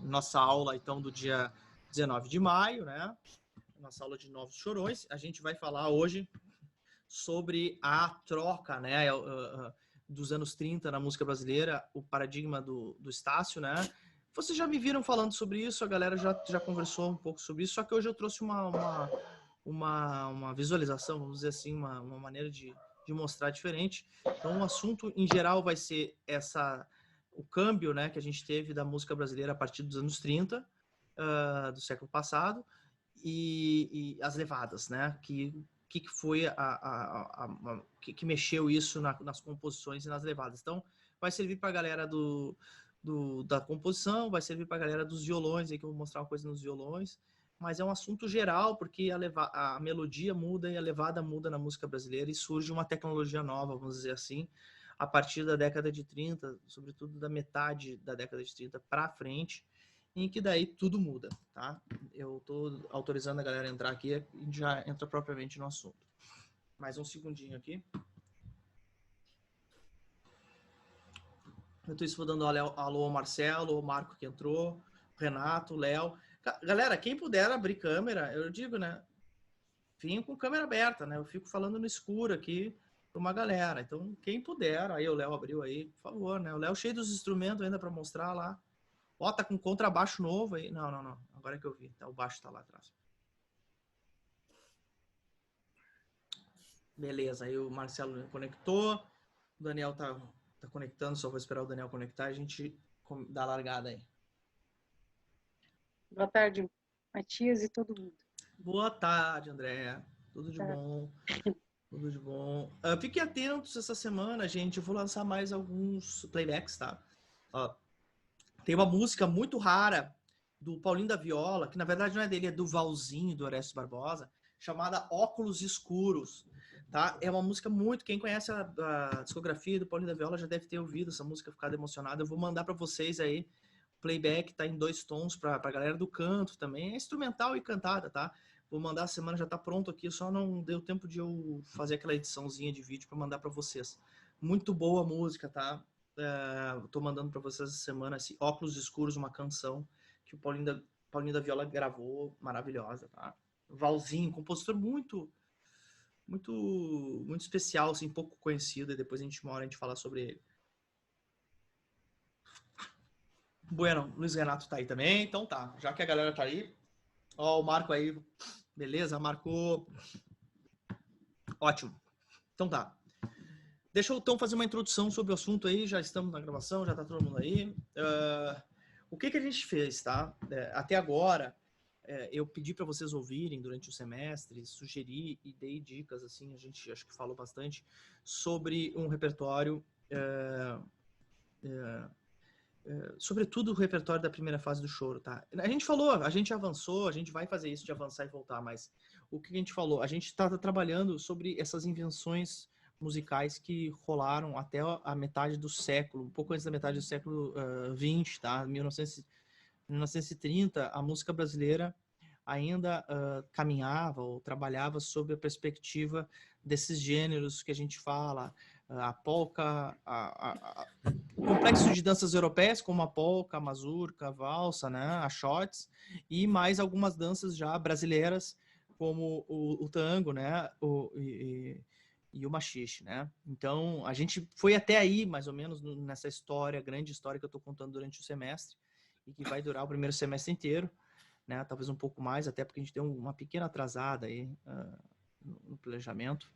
nossa aula, então, do dia 19 de maio, né? Nossa aula de Novos Chorões. A gente vai falar hoje sobre a troca, né? Dos anos 30 na música brasileira, o paradigma do Estácio, né? Vocês já me viram falando sobre isso, a galera já conversou um pouco sobre isso, só que hoje eu trouxe uma visualização, vamos dizer assim, uma maneira de mostrar diferente. Então, o assunto, em geral, vai ser o câmbio, né, que a gente teve da música brasileira a partir dos anos 30, do século passado, e as levadas, né, que foi que mexeu isso nas composições e nas levadas. Então, vai servir para a galera da composição, vai servir para a galera dos violões, aí que eu vou mostrar uma coisa nos violões, mas é um assunto geral, porque a melodia muda e a levada muda na música brasileira e surge uma tecnologia nova, vamos dizer assim, a partir da década de 30, sobretudo da metade da década de 30 para frente, em que daí tudo muda, tá? Eu estou autorizando a galera a entrar aqui e já entra propriamente no assunto. Mais um segundinho aqui. Enquanto isso, vou dando alô ao Marcelo, ao Marco que entrou, Renato, Léo. Galera, quem puder abrir câmera, eu digo, né? Venham com câmera aberta, né? Eu fico falando no escuro aqui para uma galera. Então, quem puder, aí o Léo abriu aí, por favor, né? O Léo cheio dos instrumentos ainda para mostrar lá. Ó, tá com contrabaixo novo aí. Não, não, não. Agora é que eu vi. Tá, o baixo tá lá atrás. Beleza, aí o Marcelo conectou. O Daniel tá conectando, só vou esperar o Daniel conectar e a gente dá a largada aí. Boa tarde, Matias e todo mundo. Boa tarde, André. Tudo de bom? Tudo de bom. Fiquem atentos essa semana, gente. Eu vou lançar mais alguns playbacks, tá? Tem uma música muito rara do Paulinho da Viola, que na verdade não é dele, é do Valzinho, do Orestes Barbosa, chamada Óculos Escuros, tá? É uma música muito... Quem conhece a discografia do Paulinho da Viola já deve ter ouvido essa música, ficado emocionado. Eu vou mandar para vocês aí. Playback tá em 2 tons para a galera do canto também. É instrumental e cantada, tá? Vou mandar, a semana já tá pronto aqui, só não deu tempo de eu fazer aquela ediçãozinha de vídeo para mandar para vocês. Muito boa a música, tá? Tô mandando para vocês essa semana esse Óculos Escuros, uma canção que o Paulinho da Viola gravou, maravilhosa, tá? Valzinho, compositor muito especial, assim, pouco conhecido, e depois uma hora a gente fala sobre ele. Bueno, Luiz Renato tá aí também, então tá, já que a galera tá aí, ó, o Marco aí, beleza, marcou, ótimo, então tá. Deixa eu então fazer uma introdução sobre o assunto aí, já estamos na gravação, já tá todo mundo aí. O que a gente fez, tá? Até agora, eu pedi para vocês ouvirem durante o semestre, sugeri e dei dicas, assim, a gente acho que falou bastante, sobre um repertório, sobretudo o repertório da primeira fase do choro, tá? A gente falou, a gente avançou, a gente vai fazer isso de avançar e voltar, mas o que a gente falou? A gente está trabalhando sobre essas invenções musicais que rolaram até a metade do século, um pouco antes da metade do século XX, tá? 1930, a música brasileira ainda caminhava ou trabalhava sob a perspectiva desses gêneros que a gente fala, a polca, o complexo de danças europeias, como a polca, a mazurca, a valsa, né, a shots, e mais algumas danças já brasileiras, como o tango, né, e o machixe, né? Então, a gente foi até aí, mais ou menos, nessa história, grande história que eu estou contando durante o semestre, e que vai durar o primeiro semestre inteiro, né? Talvez um pouco mais, até porque a gente deu uma pequena atrasada aí no planejamento.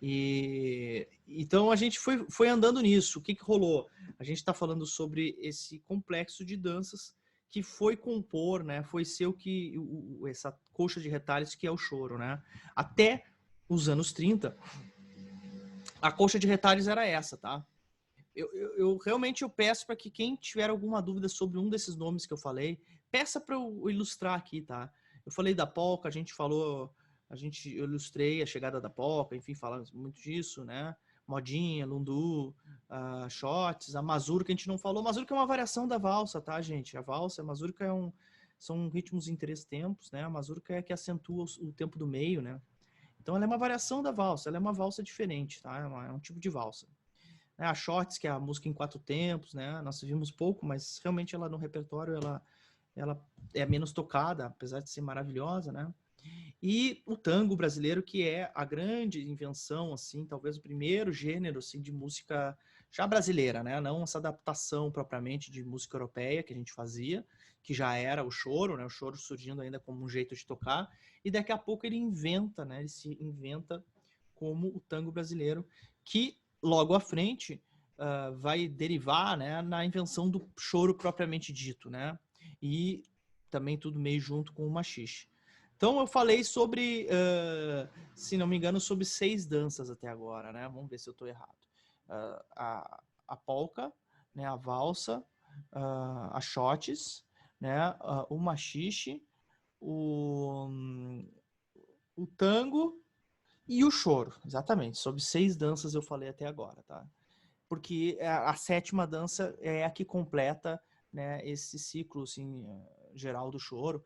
E então a gente foi andando nisso. O que rolou? A gente está falando sobre esse complexo de danças que foi compor, né? Foi ser essa coxa de retalhos que é o choro, né? Até os anos 30, a coxa de retalhos era essa, tá? Eu realmente peço para que quem tiver alguma dúvida sobre um desses nomes que eu falei, peça para eu ilustrar aqui, tá? Eu falei da polca, eu ilustrei a chegada da polca, enfim, falamos muito disso, né? Modinha, lundu, shots, a mazurca a gente não falou. A mazurca é uma variação da valsa, tá, gente? A valsa, a mazurca são ritmos em 3 tempos, né? A mazurca é que acentua o tempo do meio, né? Então ela é uma variação da valsa, ela é uma valsa diferente, tá? É um tipo de valsa. A Shots, que é a música em 4 tempos, né? Nós vimos pouco, mas realmente ela no repertório, ela ela é menos tocada, apesar de ser maravilhosa, né? E o tango brasileiro, que é a grande invenção, assim, talvez o primeiro gênero, assim, de música já brasileira, né? Não essa adaptação propriamente de música europeia que a gente fazia, que já era o choro, né? O choro surgindo ainda como um jeito de tocar, e daqui a pouco ele inventa, né? Ele se inventa como o tango brasileiro, que logo à frente vai derivar, né, na invenção do choro propriamente dito, né? E também tudo meio junto com o machixe. Então eu falei sobre, se não me engano, sobre 6 danças até agora, né? Vamos ver se eu estou errado. A polca, né? A valsa, a shotes, né? O machixe, o tango e o choro. Exatamente. Sobre 6 danças eu falei até agora, tá? Porque a 7ª dança é a que completa, né, esse ciclo assim, geral do choro.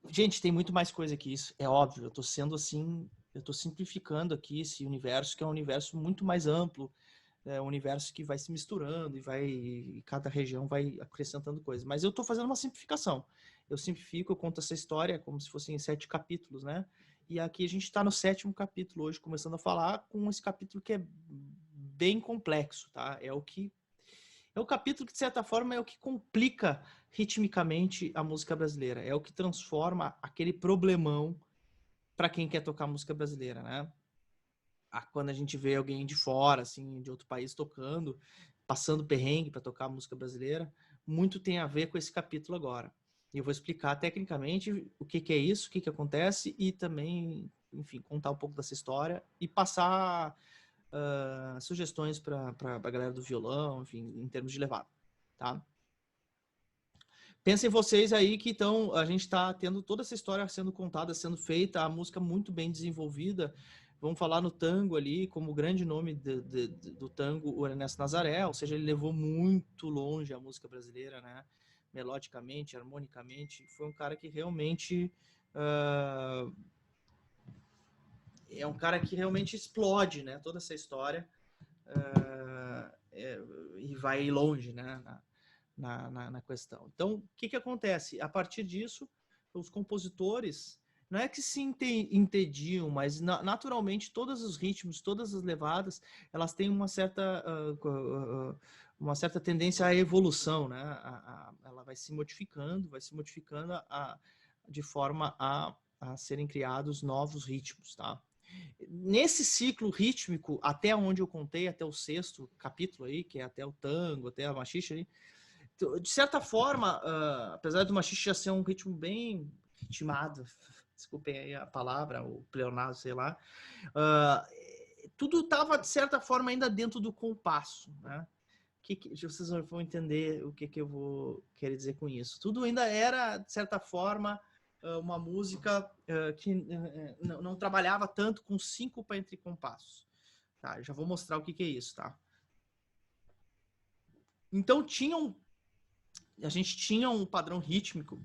Gente, tem muito mais coisa que isso, é óbvio. Eu tô sendo assim, eu tô simplificando aqui esse universo, que é um universo muito mais amplo, é um universo que vai se misturando e cada região vai acrescentando coisas. Mas eu tô fazendo uma simplificação. Eu simplifico, eu conto essa história como se fossem 7 capítulos, né? E aqui a gente está no 7º capítulo hoje, começando a falar com esse capítulo que é bem complexo, tá? É o capítulo que, de certa forma, é o que complica ritmicamente a música brasileira. É o que transforma aquele problemão para quem quer tocar música brasileira, né? Quando a gente vê alguém de fora, assim, de outro país tocando, passando perrengue para tocar música brasileira, muito tem a ver com esse capítulo agora. E eu vou explicar tecnicamente o que é isso, o que acontece e também, enfim, contar um pouco dessa história e passar sugestões para a galera do violão, enfim, em termos de levada, tá? Pensem vocês aí que então a gente está tendo toda essa história sendo contada, sendo feita, a música muito bem desenvolvida. Vamos falar no tango ali, como o grande nome do tango, o Ernesto Nazaré, ou seja, ele levou muito longe a música brasileira, né? Melodicamente, harmonicamente. Foi um cara que realmente é um cara que realmente explode, né? Toda essa história e vai longe, né? Na questão. Então, o que acontece? A partir disso, os compositores não é que se entediam, mas naturalmente todos os ritmos, todas as levadas, elas têm uma certa tendência à evolução, né? Ela vai se modificando de forma a serem criados novos ritmos, tá? Nesse ciclo rítmico, até onde eu contei, até o 6º capítulo aí, que é até o tango, até a machixe ali, de certa forma, apesar do machixe já ser um ritmo bem ritmado, desculpem aí a palavra, o pleonasmo, sei lá, tudo estava, de certa forma, ainda dentro do compasso, né? Vocês vão entender o que eu vou querer dizer com isso. Tudo ainda era, de certa forma, uma música que não trabalhava tanto com síncopa entre compassos. Tá? Eu já vou mostrar o que é isso, tá? Então, a gente tinha um padrão rítmico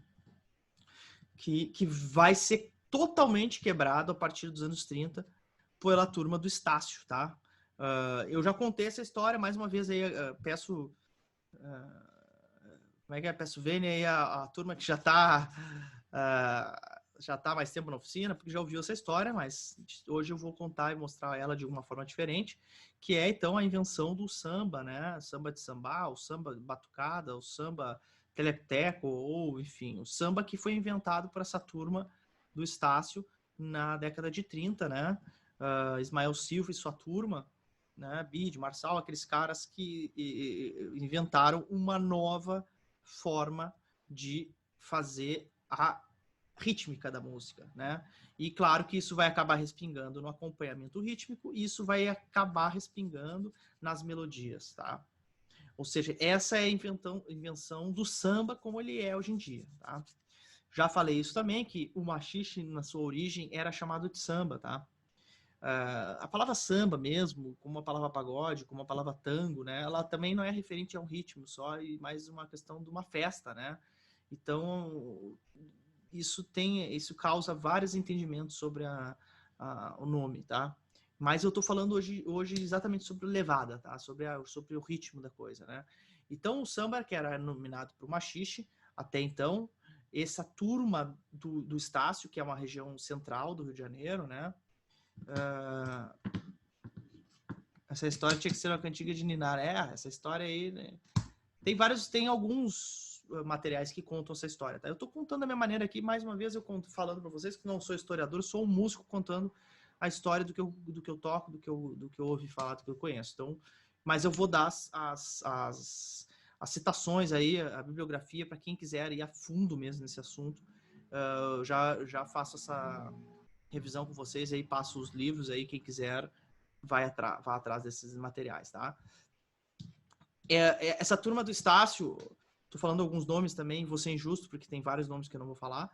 que vai ser totalmente quebrado a partir dos anos 30 pela turma do Estácio, tá? Eu já contei essa história, mais uma vez aí, peço... como é que é? Peço vênia aí a turma que já tá mais tempo na oficina, porque já ouviu essa história, mas hoje eu vou contar e mostrar ela de uma forma diferente, que é, então, a invenção do samba, né? Samba de sambá, o samba batucada, o samba teleteco, ou, enfim, o samba que foi inventado por essa turma do Estácio na década de 30, né? Ismael Silva e sua turma, né? Bide, Marçal, aqueles caras que inventaram uma nova forma de fazer a rítmica da música, né? E claro que isso vai acabar respingando no acompanhamento rítmico e isso vai acabar respingando nas melodias, tá? Ou seja, essa é a invenção do samba como ele é hoje em dia, tá? Já falei isso também, que o machixe, na sua origem, era chamado de samba, tá? A palavra samba mesmo, como a palavra pagode, como a palavra tango, né? Ela também não é referente a um ritmo só, e mais uma questão de uma festa, né? Então, isso causa vários entendimentos sobre o nome, tá? Mas eu tô falando hoje exatamente sobre levada, tá? Sobre o ritmo da coisa, né? Então, o samba, que era nominado para o machixe, até então, essa turma do Estácio, que é uma região central do Rio de Janeiro, né? Essa história tinha que ser uma cantiga de Ninar. Essa história aí, né? Tem alguns materiais que contam essa história, tá? Eu tô contando da minha maneira aqui, mais uma vez eu conto, falando para vocês que não sou historiador, sou um músico contando a história do que eu toco, do que eu ouvi falar, do que eu conheço. Então, mas eu vou dar as citações aí, a bibliografia, para quem quiser ir a fundo mesmo nesse assunto. Já faço essa revisão com vocês aí, passo os livros aí, quem quiser vá atrás desses materiais, tá? Essa turma do Estácio, tô falando alguns nomes também, vou ser injusto, porque tem vários nomes que eu não vou falar.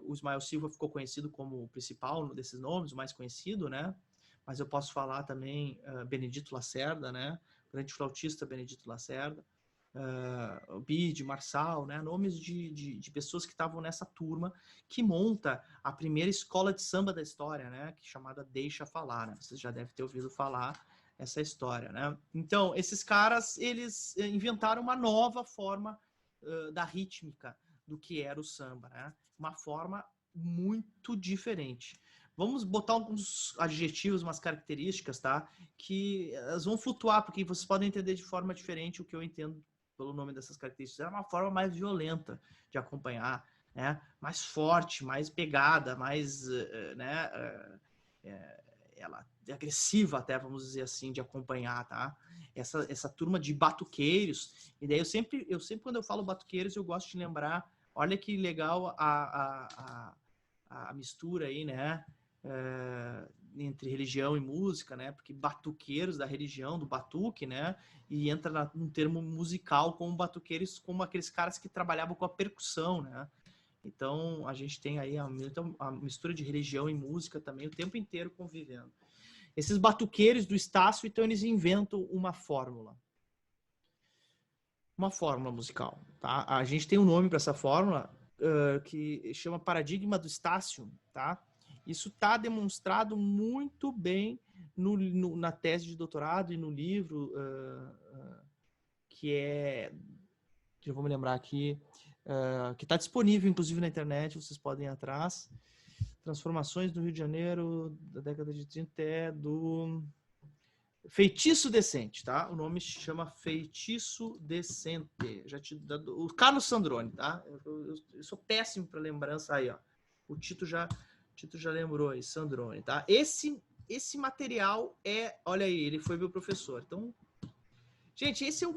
O Ismael Silva ficou conhecido como o principal desses nomes, o mais conhecido, né? Mas eu posso falar também Benedito Lacerda, né? O grande flautista Benedito Lacerda, o Bide, Marçal, né? Nomes de pessoas que estavam nessa turma que monta a primeira escola de samba da história, né? Que é chamada Deixa Falar, né? Vocês já devem ter ouvido falar essa história, né? Então, esses caras, eles inventaram uma nova forma da rítmica do que era o samba, né? Uma forma muito diferente. Vamos botar alguns adjetivos, umas características, tá? Que elas vão flutuar, porque vocês podem entender de forma diferente o que eu entendo pelo nome dessas características. Era uma forma mais violenta de acompanhar, né? Mais forte, mais pegada, mais, né? Ela é agressiva até, vamos dizer assim, de acompanhar, tá? Essa turma de batuqueiros. E daí eu sempre quando eu falo batuqueiros, eu gosto de lembrar, olha que legal a mistura aí, né? Entre religião e música, né? Porque batuqueiros da religião, do batuque, né? E entra num termo musical como batuqueiros, como aqueles caras que trabalhavam com a percussão, né? Então, a gente tem aí a mistura de religião e música também o tempo inteiro convivendo. Esses batuqueiros do Estácio, então, eles inventam uma fórmula musical, tá? A gente tem um nome para essa fórmula que chama paradigma do Estácio, tá? Isso está demonstrado muito bem na tese de doutorado e no livro que é, já vou me lembrar aqui, que está disponível, inclusive, na internet, vocês podem ir atrás. Transformações do Rio de Janeiro, da década de 30, é do Feitiço Decente, tá? O nome se chama Feitiço Decente. O Carlos Sandrone, tá? Eu sou péssimo para lembrança aí, ó. O Tito já lembrou aí, Sandrone, tá? Esse material olha aí, ele foi meu professor. Então, gente, esse é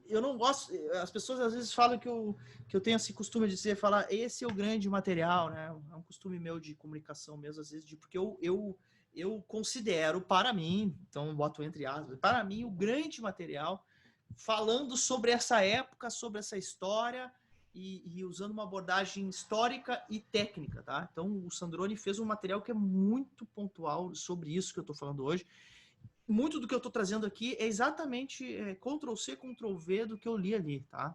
eu não gosto, as pessoas às vezes falam que eu tenho esse costume de falar, esse é o grande material, né? É um costume meu de comunicação mesmo, às vezes, porque eu considero para mim, então boto entre aspas, para mim o grande material falando sobre essa época, sobre essa história e usando uma abordagem histórica e técnica, tá? Então o Sandrone fez um material que é muito pontual sobre isso que eu estou falando hoje. Muito do que eu estou trazendo aqui é exatamente Ctrl+C, Ctrl+V do que eu li ali, tá?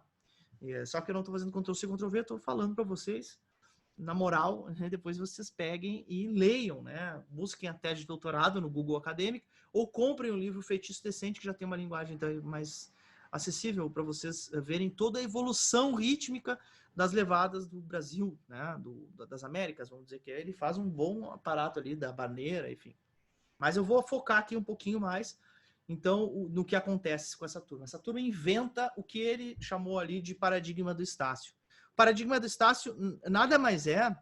Só que eu não estou fazendo Ctrl+C, Ctrl+V, estou falando para vocês, na moral, né? Depois vocês peguem e leiam, né? Busquem a tese de doutorado no Google Acadêmico ou comprem o livro Feitiço Decente, que já tem uma linguagem mais acessível para vocês verem toda a evolução rítmica das levadas do Brasil, né? Das Américas, vamos dizer que ele faz um bom aparato ali da baneira, enfim. Mas eu vou focar aqui um pouquinho mais, então, no que acontece com essa turma. Essa turma inventa o que ele chamou ali de paradigma do Estácio. O paradigma do Estácio nada mais é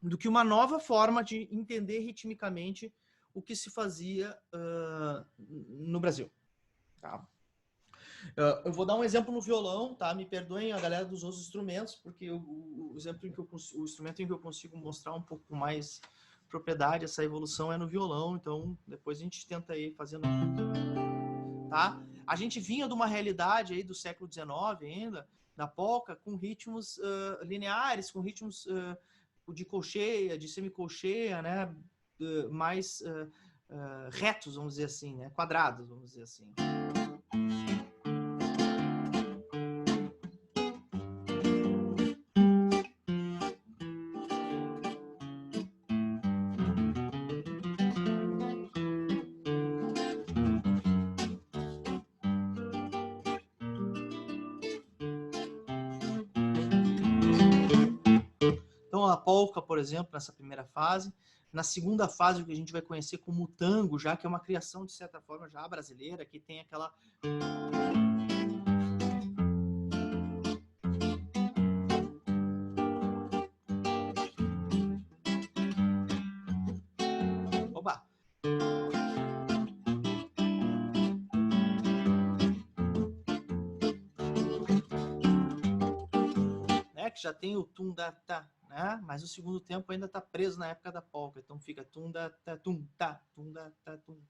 do que uma nova forma de entender ritmicamente o que se fazia no Brasil. Tá? Eu vou dar um exemplo no violão, tá? Me perdoem a galera dos outros instrumentos, porque o instrumento em que eu consigo mostrar um pouco mais propriedade, essa evolução é no violão, então depois a gente tenta aí fazendo, tá? A gente vinha de uma realidade aí do século XIX ainda, da polca, com ritmos lineares, com ritmos de colcheia, de semicolcheia, né? Mais retos, vamos dizer assim, né? Quadrados, vamos dizer assim. Então, a polca, por exemplo, nessa primeira fase. Na segunda fase, o que a gente vai conhecer como o tango, já que é uma criação, de certa forma, já brasileira, que tem aquela... Oba! Né? Que já tem o tum da tá, né? Mas o segundo tempo ainda está preso na época da polca, então fica tum da tá, tum tá, tum da tá, tum.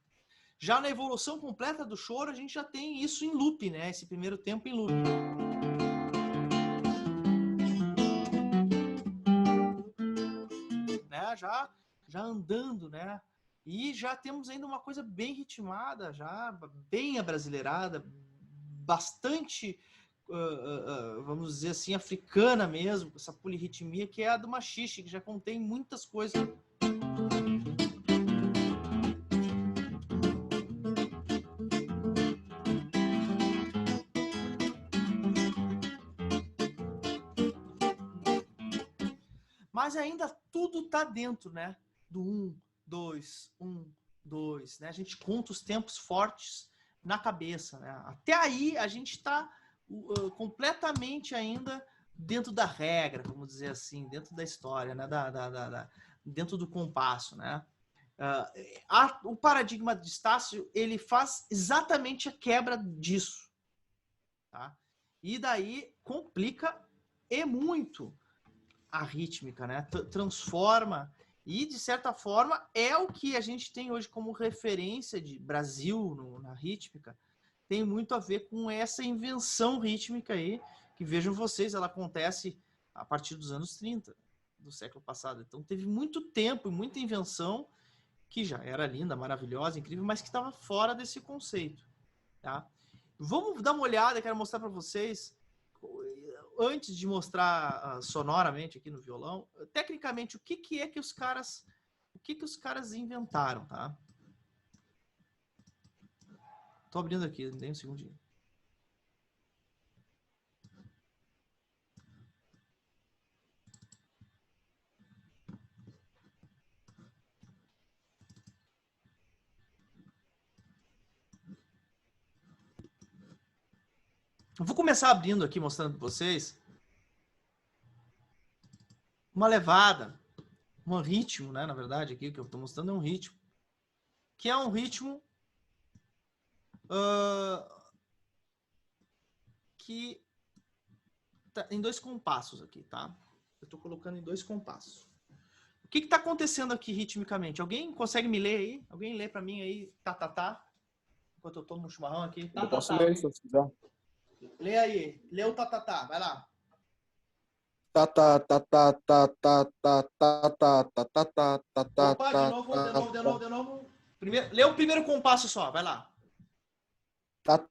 Já na evolução completa do choro, a gente já tem isso em loop, né? Esse primeiro tempo em loop. Né? Já andando, né? E já temos ainda uma coisa bem ritmada, já bem abrasileirada, bastante, vamos dizer assim, africana mesmo, essa polirritmia que é a do machixe, que já contém muitas coisas. Mas ainda tudo tá dentro, né? Do 1, 2, 1, 2, né? A gente conta os tempos fortes na cabeça, né? Até aí a gente está completamente ainda dentro da regra, vamos dizer assim, dentro da história, né? Dentro do compasso, né? O paradigma de Estácio, ele faz exatamente a quebra disso, tá? E daí complica e muito a rítmica, né? Transforma e, de certa forma, é o que a gente tem hoje como referência de Brasil na rítmica. Tem muito a ver com essa invenção rítmica aí, que vejam vocês, ela acontece a partir dos anos 30 do século passado. Então teve muito tempo e muita invenção que já era linda, maravilhosa, incrível, mas que estava fora desse conceito, tá? Vamos dar uma olhada, quero mostrar para vocês, antes de mostrar sonoramente aqui no violão, tecnicamente, o que os caras inventaram, tá? Tô abrindo aqui, nem um segundinho. Eu vou começar abrindo aqui, mostrando para vocês uma levada, um ritmo, né? Na verdade, aqui o que eu estou mostrando é um ritmo, que é um ritmo que tá em 2 compassos aqui, tá? Eu estou colocando em 2 compassos. O que está acontecendo aqui ritmicamente? Alguém consegue me ler aí? Alguém lê para mim aí, tá? Enquanto eu tomo um chimarrão aqui. Eu posso ler, se você quiser. Lê aí. Lê o tá. Vai lá. Tá. Opa, de novo. Primeiro, lê o primeiro compasso só. Vai lá. Tá.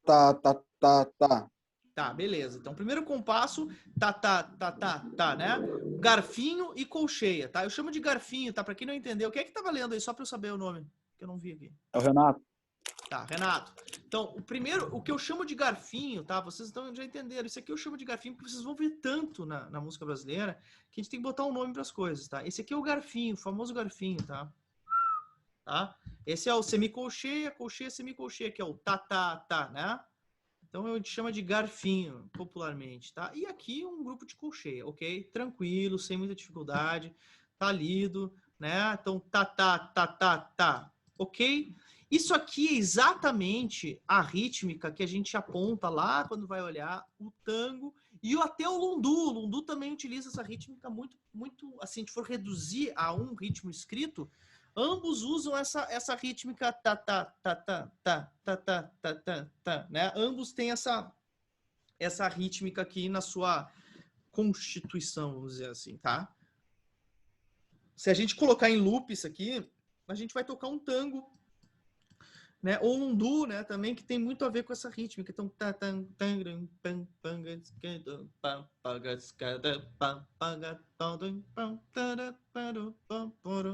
Tá, beleza. Então, primeiro compasso, tá, né? Garfinho e colcheia, tá? Eu chamo de garfinho, tá? Pra quem não entendeu, quem é que tava lendo aí? Só pra eu saber o nome, que eu não vi aqui. É o Renato. Tá, Renato. Então, o que eu chamo de garfinho, tá? Vocês já entenderam. Isso aqui eu chamo de garfinho porque vocês vão ver tanto na música brasileira que a gente tem que botar um nome para as coisas, tá? Esse aqui é o garfinho, o famoso garfinho, tá? Esse é o semicolcheia, colcheia, semicolcheia, que é o tá, né? Então, a gente chama de garfinho, popularmente, tá? E aqui um grupo de colcheia, ok? Tranquilo, sem muita dificuldade, tá lido, né? Então, tá, ok? Isso aqui é exatamente a rítmica que a gente aponta lá quando vai olhar o tango e até o lundu. O lundu também utiliza essa rítmica muito, assim, se for reduzir a um ritmo escrito, ambos usam essa rítmica tá, né? Ambos têm essa rítmica aqui na sua constituição, vamos dizer assim, tá? Se a gente colocar em loop isso aqui, a gente vai tocar um tango, né? Ou um lundu, né? Também que tem muito a ver com essa rítmica. Então,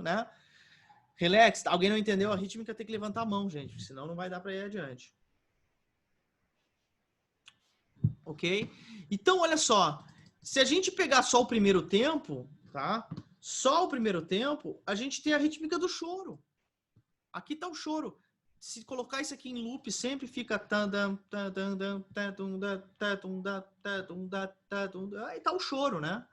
né? Relax. Alguém não entendeu a rítmica, tem que levantar a mão, gente, senão não vai dar para ir adiante. Ok? Então, olha só. Se a gente pegar só o primeiro tempo, tá? Só o primeiro tempo, a gente tem a rítmica do choro. Aqui tá o choro. Se colocar isso aqui em loop, sempre fica... Aí tá o choro, né?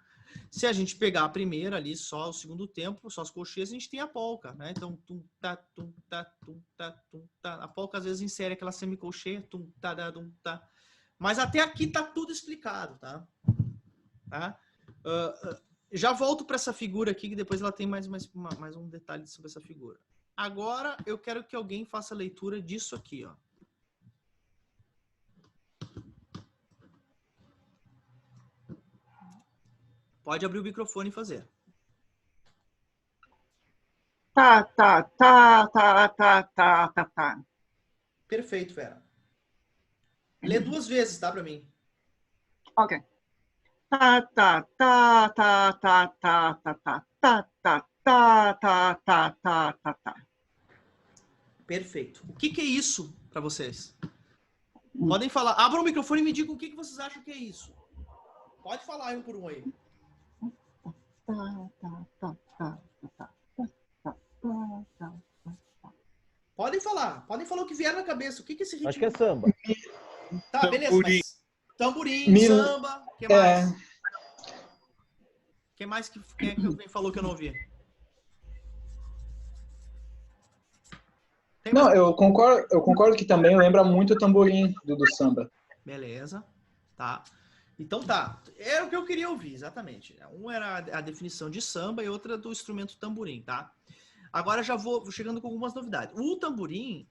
Se a gente pegar a primeira ali, só o segundo tempo, só as colcheias, a gente tem a polca, né? Então, tum, tá, tum, tá, tum, tá, tum, tá. A polca, às vezes, insere aquela semicolcheia, tum, tá, da, tum, tá. Mas até aqui tá tudo explicado, tá? Tá? Já volto para essa figura aqui, que depois ela tem mais um detalhe sobre essa figura. Agora, eu quero que alguém faça a leitura disso aqui, ó. Pode abrir o microfone e fazer. Tá. Perfeito, Vera. Lê 2 vezes, tá, para mim. Ok. Tá. Perfeito. O que é isso para vocês? Podem falar. Abram o microfone e me digam o que vocês acham que é isso. Pode falar um por um aí. Podem falar o que vier na cabeça. O que é esse ritmo? Acho que é samba. Tá, beleza. Tamborim. Mas... Tamborim, samba, o que mais? Quem mais quem alguém falou que eu não ouvi? Não, eu concordo que também lembra muito o tamborim do samba. Beleza, tá. Então tá, era o que eu queria ouvir, exatamente. Um era a definição de samba e outra do instrumento tamborim, tá? Agora já vou chegando com algumas novidades. O tamborim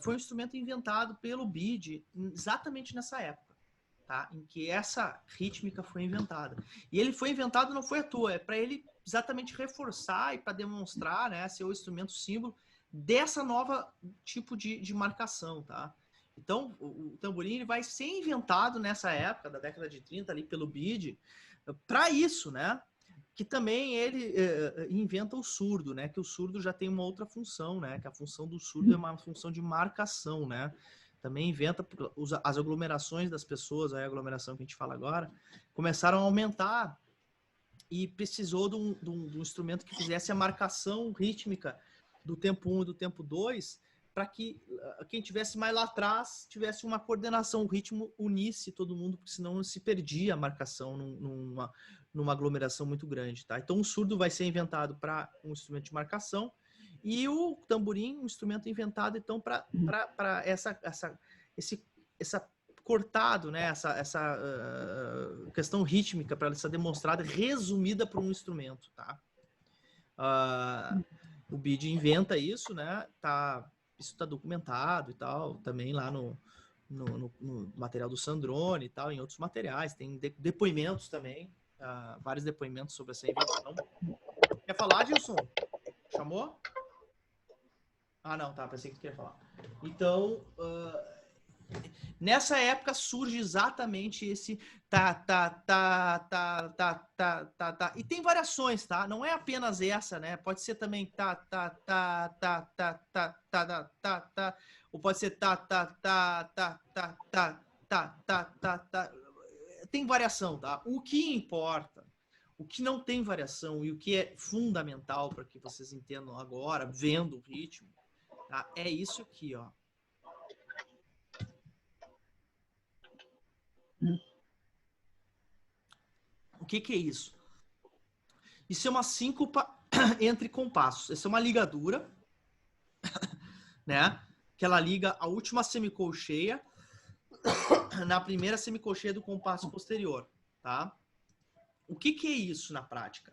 foi um instrumento inventado pelo Bede exatamente nessa época, tá? Em que essa rítmica foi inventada. E ele foi inventado, não foi à toa, é para ele exatamente reforçar e para demonstrar, né, ser o instrumento símbolo dessa nova tipo de marcação, tá? Então, o tamborim ele vai ser inventado nessa época, da década de 30, ali pelo Bede, para isso, né? Que também ele inventa o surdo, né? Que o surdo já tem uma outra função, né? Que a função do surdo é uma função de marcação, né? Também inventa as aglomerações das pessoas, a aglomeração que a gente fala agora, começaram a aumentar e precisou de um instrumento que fizesse a marcação rítmica do tempo 1 e do tempo 2, para que quem tivesse mais lá atrás tivesse uma coordenação, o ritmo unisse todo mundo, porque senão se perdia a marcação numa aglomeração muito grande, tá? Então o surdo vai ser inventado para um instrumento de marcação e o tamborim, um instrumento inventado então para esse cortado, né? Essa questão rítmica para ser demonstrada, resumida por um instrumento, tá? O Bede inventa isso, né? Isso está documentado e tal, também lá no material do Sandrone e tal, em outros materiais, tem depoimentos também, vários depoimentos sobre essa invenção. Quer falar, Dilson? Chamou? Ah, não, tá, pensei que tu queria falar. Então, nessa época surge exatamente esse e tem variações, tá? Não é apenas essa, né? Pode ser também ou pode ser tem variação, tá? O que importa, o que não tem variação e o que é fundamental para que vocês entendam agora, vendo o ritmo, tá? É isso aqui, ó. O que é isso? Isso é uma síncopa entre compassos. Essa é uma ligadura, né? Que ela liga a última semicolcheia na primeira semicolcheia do compasso posterior, tá? O que é isso na prática?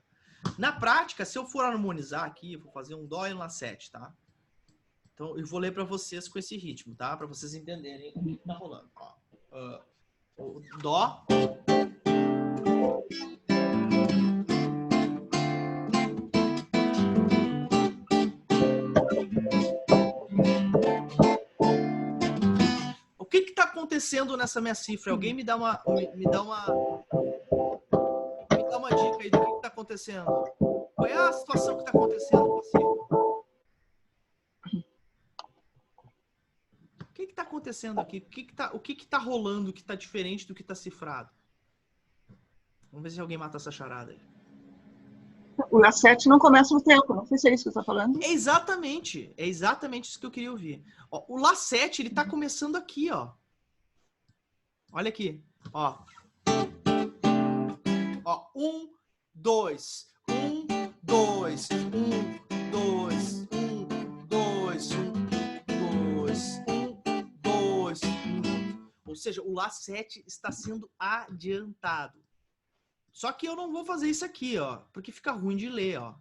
Na prática, se eu for harmonizar aqui, eu vou fazer um dó e um lá 7, tá? Então, eu vou ler para vocês com esse ritmo, tá? Para vocês entenderem o que tá rolando. Ó, o dó. O que está acontecendo nessa minha cifra? Alguém me dá uma dica aí do que está acontecendo? Qual é a situação que está acontecendo com a cifra? O que está acontecendo aqui? O que está rolando que está diferente do que está cifrado? Vamos ver se alguém mata essa charada aí. O La7 não começa no tempo, não sei se é isso que você está falando. É exatamente isso que eu queria ouvir. Ó, o La7, ele tá começando aqui, ó. Olha aqui, ó. Ó, 1, 2, 1, 2, 1, 2, 1, 2, 1, 2, 1, 2, 1. Ou seja, o La7 está sendo adiantado. Só que eu não vou fazer isso aqui, ó, porque fica ruim de ler, ó.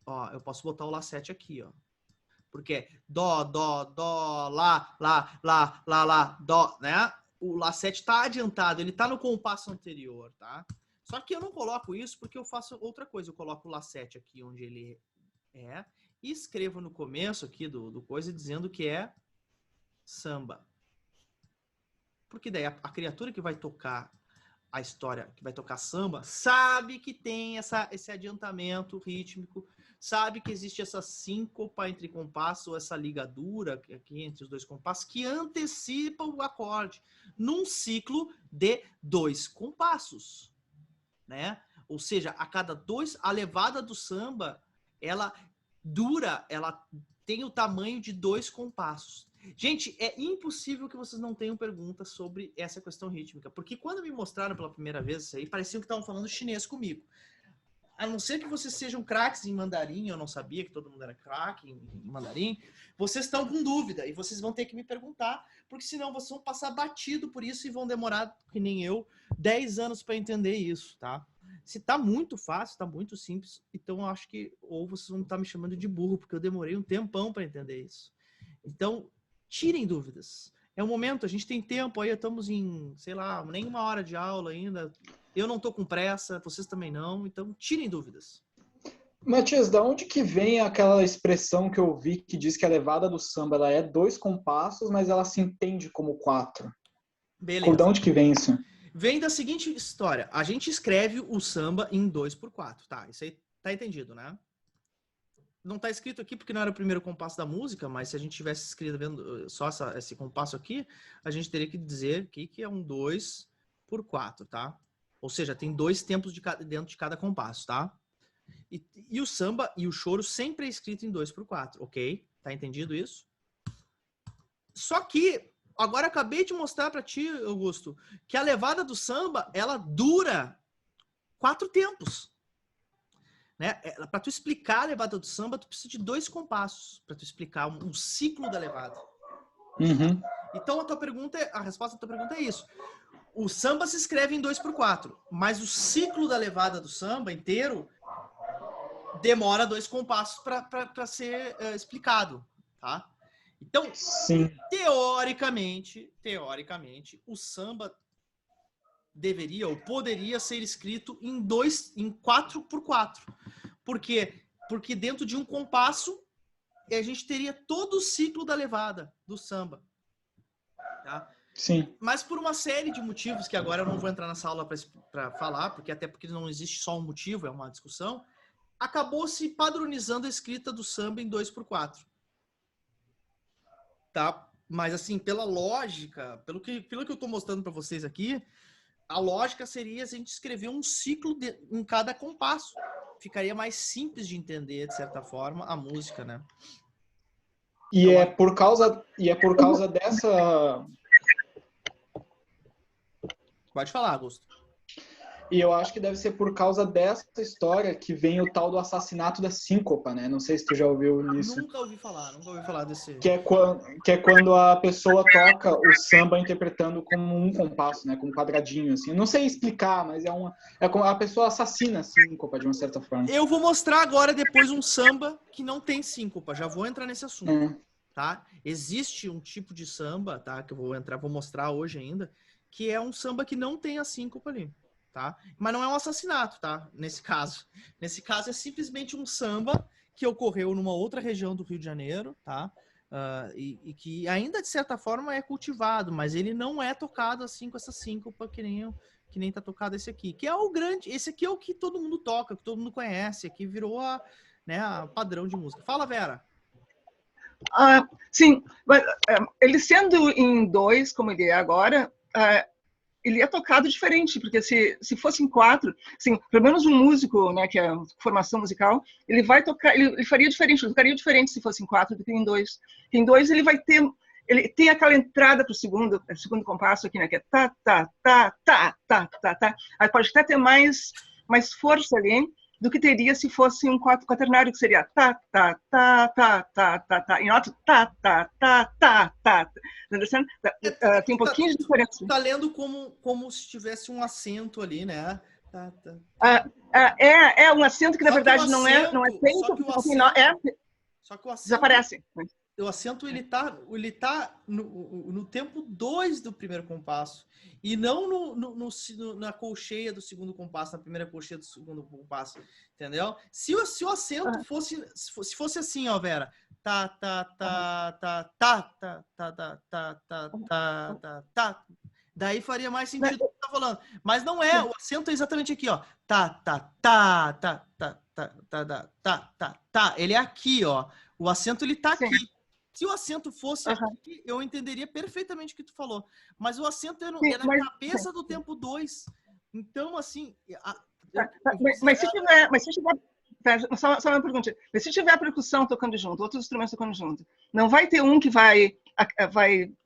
Ó, eu posso botar o La7 aqui, ó. Porque é dó, dó, dó, lá, lá, lá, lá, lá, dó, né? O La7 tá adiantado, ele tá no compasso anterior, tá? Só que eu não coloco isso porque eu faço outra coisa. Eu coloco o La7 aqui onde ele é e escrevo no começo aqui do coisa dizendo que é samba. Porque daí a criatura que vai tocar a história, que vai tocar samba, sabe que tem esse adiantamento rítmico, sabe que existe essa síncopa entre compassos, ou essa ligadura aqui entre os dois compassos, que antecipa o acorde num ciclo de 2 compassos, né? Ou seja, a cada 2, a levada do samba, ela tem o tamanho de 2 compassos. Gente, é impossível que vocês não tenham perguntas sobre essa questão rítmica, porque quando me mostraram pela primeira vez isso aí, parecia que estavam falando chinês comigo. A não ser que vocês sejam craques em mandarim, eu não sabia que todo mundo era craque em mandarim, vocês estão com dúvida e vocês vão ter que me perguntar, porque senão vocês vão passar batido por isso e vão demorar, que nem eu, 10 anos para entender isso, tá? Se tá muito fácil, tá muito simples, então eu acho que ou vocês vão estar me chamando de burro, porque eu demorei um tempão para entender isso. Então, tirem dúvidas. É o momento, a gente tem tempo aí, estamos em, sei lá, nem 1 hora de aula ainda. Eu não tô com pressa, vocês também não, então tirem dúvidas. Matias, da onde que vem aquela expressão que eu vi que diz que a levada do samba ela é 2 compassos, mas ela se entende como 4? Beleza. Da onde que vem isso? Vem da seguinte história. A gente escreve o samba em 2/4, tá? Isso aí tá entendido, né? Não tá escrito aqui porque não era o primeiro compasso da música, mas se a gente tivesse escrevendo só esse compasso aqui, a gente teria que dizer que é um 2/4, tá? Ou seja, tem 2 tempos dentro de cada compasso, tá? E o samba e o choro sempre é escrito em 2/4, ok? Tá entendido isso? Só que, agora acabei de mostrar para ti, Augusto, que a levada do samba, ela dura 4 tempos. Né? Para tu explicar a levada do samba, tu precisa de 2 compassos para tu explicar um ciclo da levada. Uhum. Então a resposta da tua pergunta é isso. O samba se escreve em 2/4, mas o ciclo da levada do samba inteiro demora 2 compassos para ser explicado, tá? Então, sim, teoricamente, o samba deveria ou poderia ser escrito em 4/4. Por quê? Porque dentro de um compasso a gente teria todo o ciclo da levada do samba. Tá? Sim. Mas por uma série de motivos que agora eu não vou entrar nessa aula para falar, porque não existe só um motivo, é uma discussão, acabou se padronizando a escrita do samba em 2/4. Tá? Mas assim, pela lógica, pelo que eu estou mostrando para vocês aqui, a lógica seria a gente escrever um ciclo em cada compasso. Ficaria mais simples de entender, de certa forma, a música, né? E então, é por causa dessa... Pode falar, Augusto. E eu acho que deve ser por causa dessa história que vem o tal do assassinato da síncopa, né? Não sei se tu já ouviu nisso. Nunca ouvi falar desse... Que é quando a pessoa toca o samba interpretando como um compasso, né? Como um quadradinho, assim. Eu não sei explicar, mas é como a pessoa assassina a síncopa, de uma certa forma. Eu vou mostrar agora depois um samba que não tem síncopa. Já vou entrar nesse assunto, tá? Existe um tipo de samba, tá? Que eu vou mostrar hoje ainda, que é um samba que não tem a síncopa ali. Tá? Mas não é um assassinato, tá? Nesse caso. Nesse caso é simplesmente um samba que ocorreu numa outra região do Rio de Janeiro, tá? E que ainda, de certa forma, é cultivado, mas ele não é tocado assim com essa síncopa que nem tá tocado esse aqui. Que é o grande... Esse aqui é o que todo mundo toca, que todo mundo conhece, que virou a padrão de música. Fala, Vera. Sim, mas ele sendo em 2, como ele é agora... ele é tocado diferente, porque se fossem 4, assim, pelo menos um músico, né, que é formação musical, ele vai tocar, ele faria diferente, ele tocaria diferente se fossem 4 do que em 2. Em 2 ele tem aquela entrada para o segundo compasso aqui, né, que é tá, tá, tá, tá, tá, tá, tá. Aí pode até ter mais força ali do que teria se fosse um quaternário, que seria tá, tá, tá, tá, tá, tá, tá, em outro tá, tá, tá, tá, tá. Tem um pouquinho de diferença. Tá lendo como se tivesse um acento ali, né? Tá, tá. É um acento que, na verdade, não é feito, só que o só que o acento desaparece. O acento ele tá no tempo 2 do primeiro compasso e não na colcheia do segundo compasso, na primeira colcheia do segundo compasso, entendeu? Se o acento fosse assim, ó, Vera, tá tá tá tá tá tá tá tá tá tá tá tá, daí faria mais sentido o que tá falando, mas não é, o acento é exatamente aqui, ó, tá tá tá tá tá tá tá tá tá tá, ele é aqui, ó, o acento ele tá aqui. Se o acento fosse aqui, eu entenderia perfeitamente o que tu falou. Mas o acento é na cabeça do tempo 2. Então, assim... Mas se tiver... Só uma pergunta. Mas se tiver percussão tocando junto, outros instrumentos tocando junto, não vai ter um que vai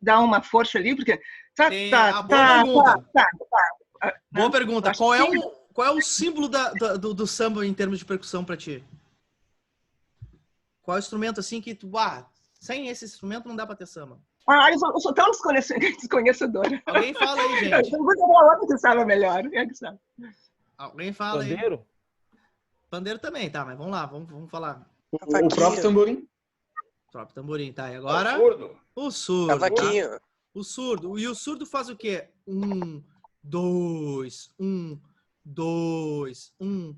dar uma força ali? Porque... Boa pergunta. Qual é o símbolo do samba em termos de percussão para ti? Qual é o instrumento assim que tu... sem esse instrumento não dá para ter samba. Eu sou tão desconhecedora. Alguém fala aí, gente. Eu vou ter uma outra que sabe melhor. Alguém fala aí. Pandeiro? Pandeiro também, tá, mas vamos lá, vamos falar. O próprio tamborim. O próprio tamborim, tá. E agora? O surdo. Cavaquinho. Tá? O surdo. E o surdo faz o quê? 1, 2, 1, 2, 1,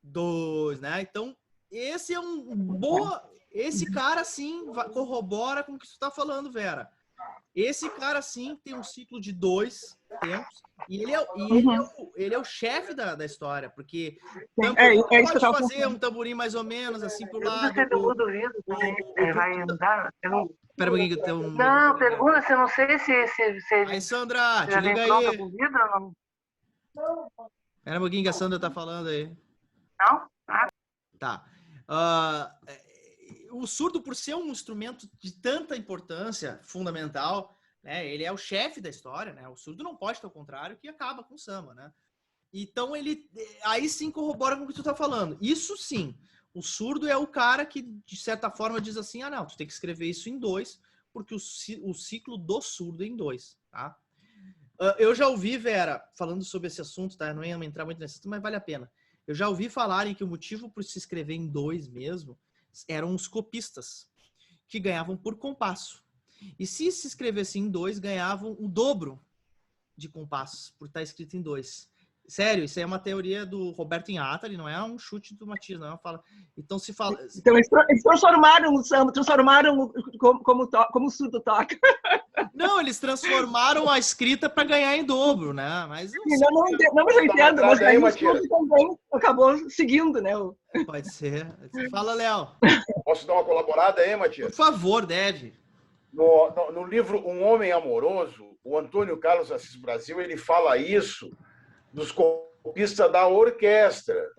2, né? Então, esse é esse cara, sim, corrobora com o que você está falando, Vera. Esse cara, sim, tem um ciclo de 2 tempos. E ele é o chefe da história, porque pode fazer um tamborim mais ou menos, assim, pro lado. Vai andar? Espera um pouquinho que tem um... Não, pergunta se eu não sei se aí, Sandra, te liga aí. Espera um pouquinho que a Sandra tá falando aí. Não? Tá. O surdo, por ser um instrumento de tanta importância fundamental, né, ele é o chefe da história, né? O surdo não pode ter o contrário, que acaba com o samba, né? Então ele aí sim corrobora com o que tu tá falando. Isso sim, o surdo é o cara que de certa forma diz assim: não, tu tem que escrever isso em 2, porque o ciclo do surdo é em 2, tá? Eu já ouvi, Vera, falando sobre esse assunto, tá? Eu não ia entrar muito nesse assunto, mas vale a pena. Eu já ouvi falarem que o motivo por se escrever em 2 mesmo eram os copistas, que ganhavam por compasso. E se escrevesse em 2, ganhavam o dobro de compassos, por estar escrito em 2. Sério, isso aí é uma teoria do Roberto Inhatali, não é um chute do Matias, não é uma fala. Então se fala... Então eles transformaram o samba, como o surdo toca. Não, eles transformaram a escrita para ganhar em dobro, né? Mas eu entendo, mas aí o surdo também acabou seguindo, né? Pode ser. Fala, Léo. Posso dar uma colaborada aí, Matias? Por favor, deve. No livro Um Homem Amoroso, o Antônio Carlos Assis Brasil, ele fala isso dos copistas da orquestra.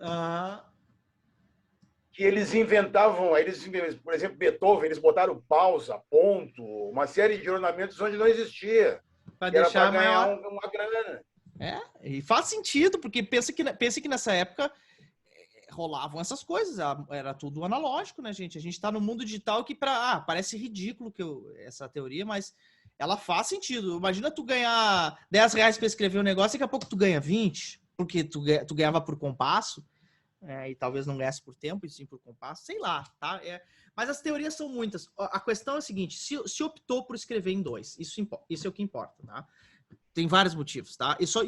Que eles inventavam, por exemplo, Beethoven, eles botaram pausa, ponto, uma série de ornamentos onde não existia. Para deixar ganhar uma grana. E faz sentido, porque pense que nessa época rolavam essas coisas, era tudo analógico, né, gente? A gente tá no mundo digital que parece ridículo essa teoria, mas ela faz sentido. Imagina tu ganhar R$10 para escrever um negócio e daqui a pouco tu ganha 20, porque tu ganhava por compasso, e talvez não ganhasse por tempo, e sim por compasso, sei lá, tá? Mas as teorias são muitas. A questão é a seguinte: se optou por escrever em 2, isso é o que importa, tá? Tem vários motivos, tá? Só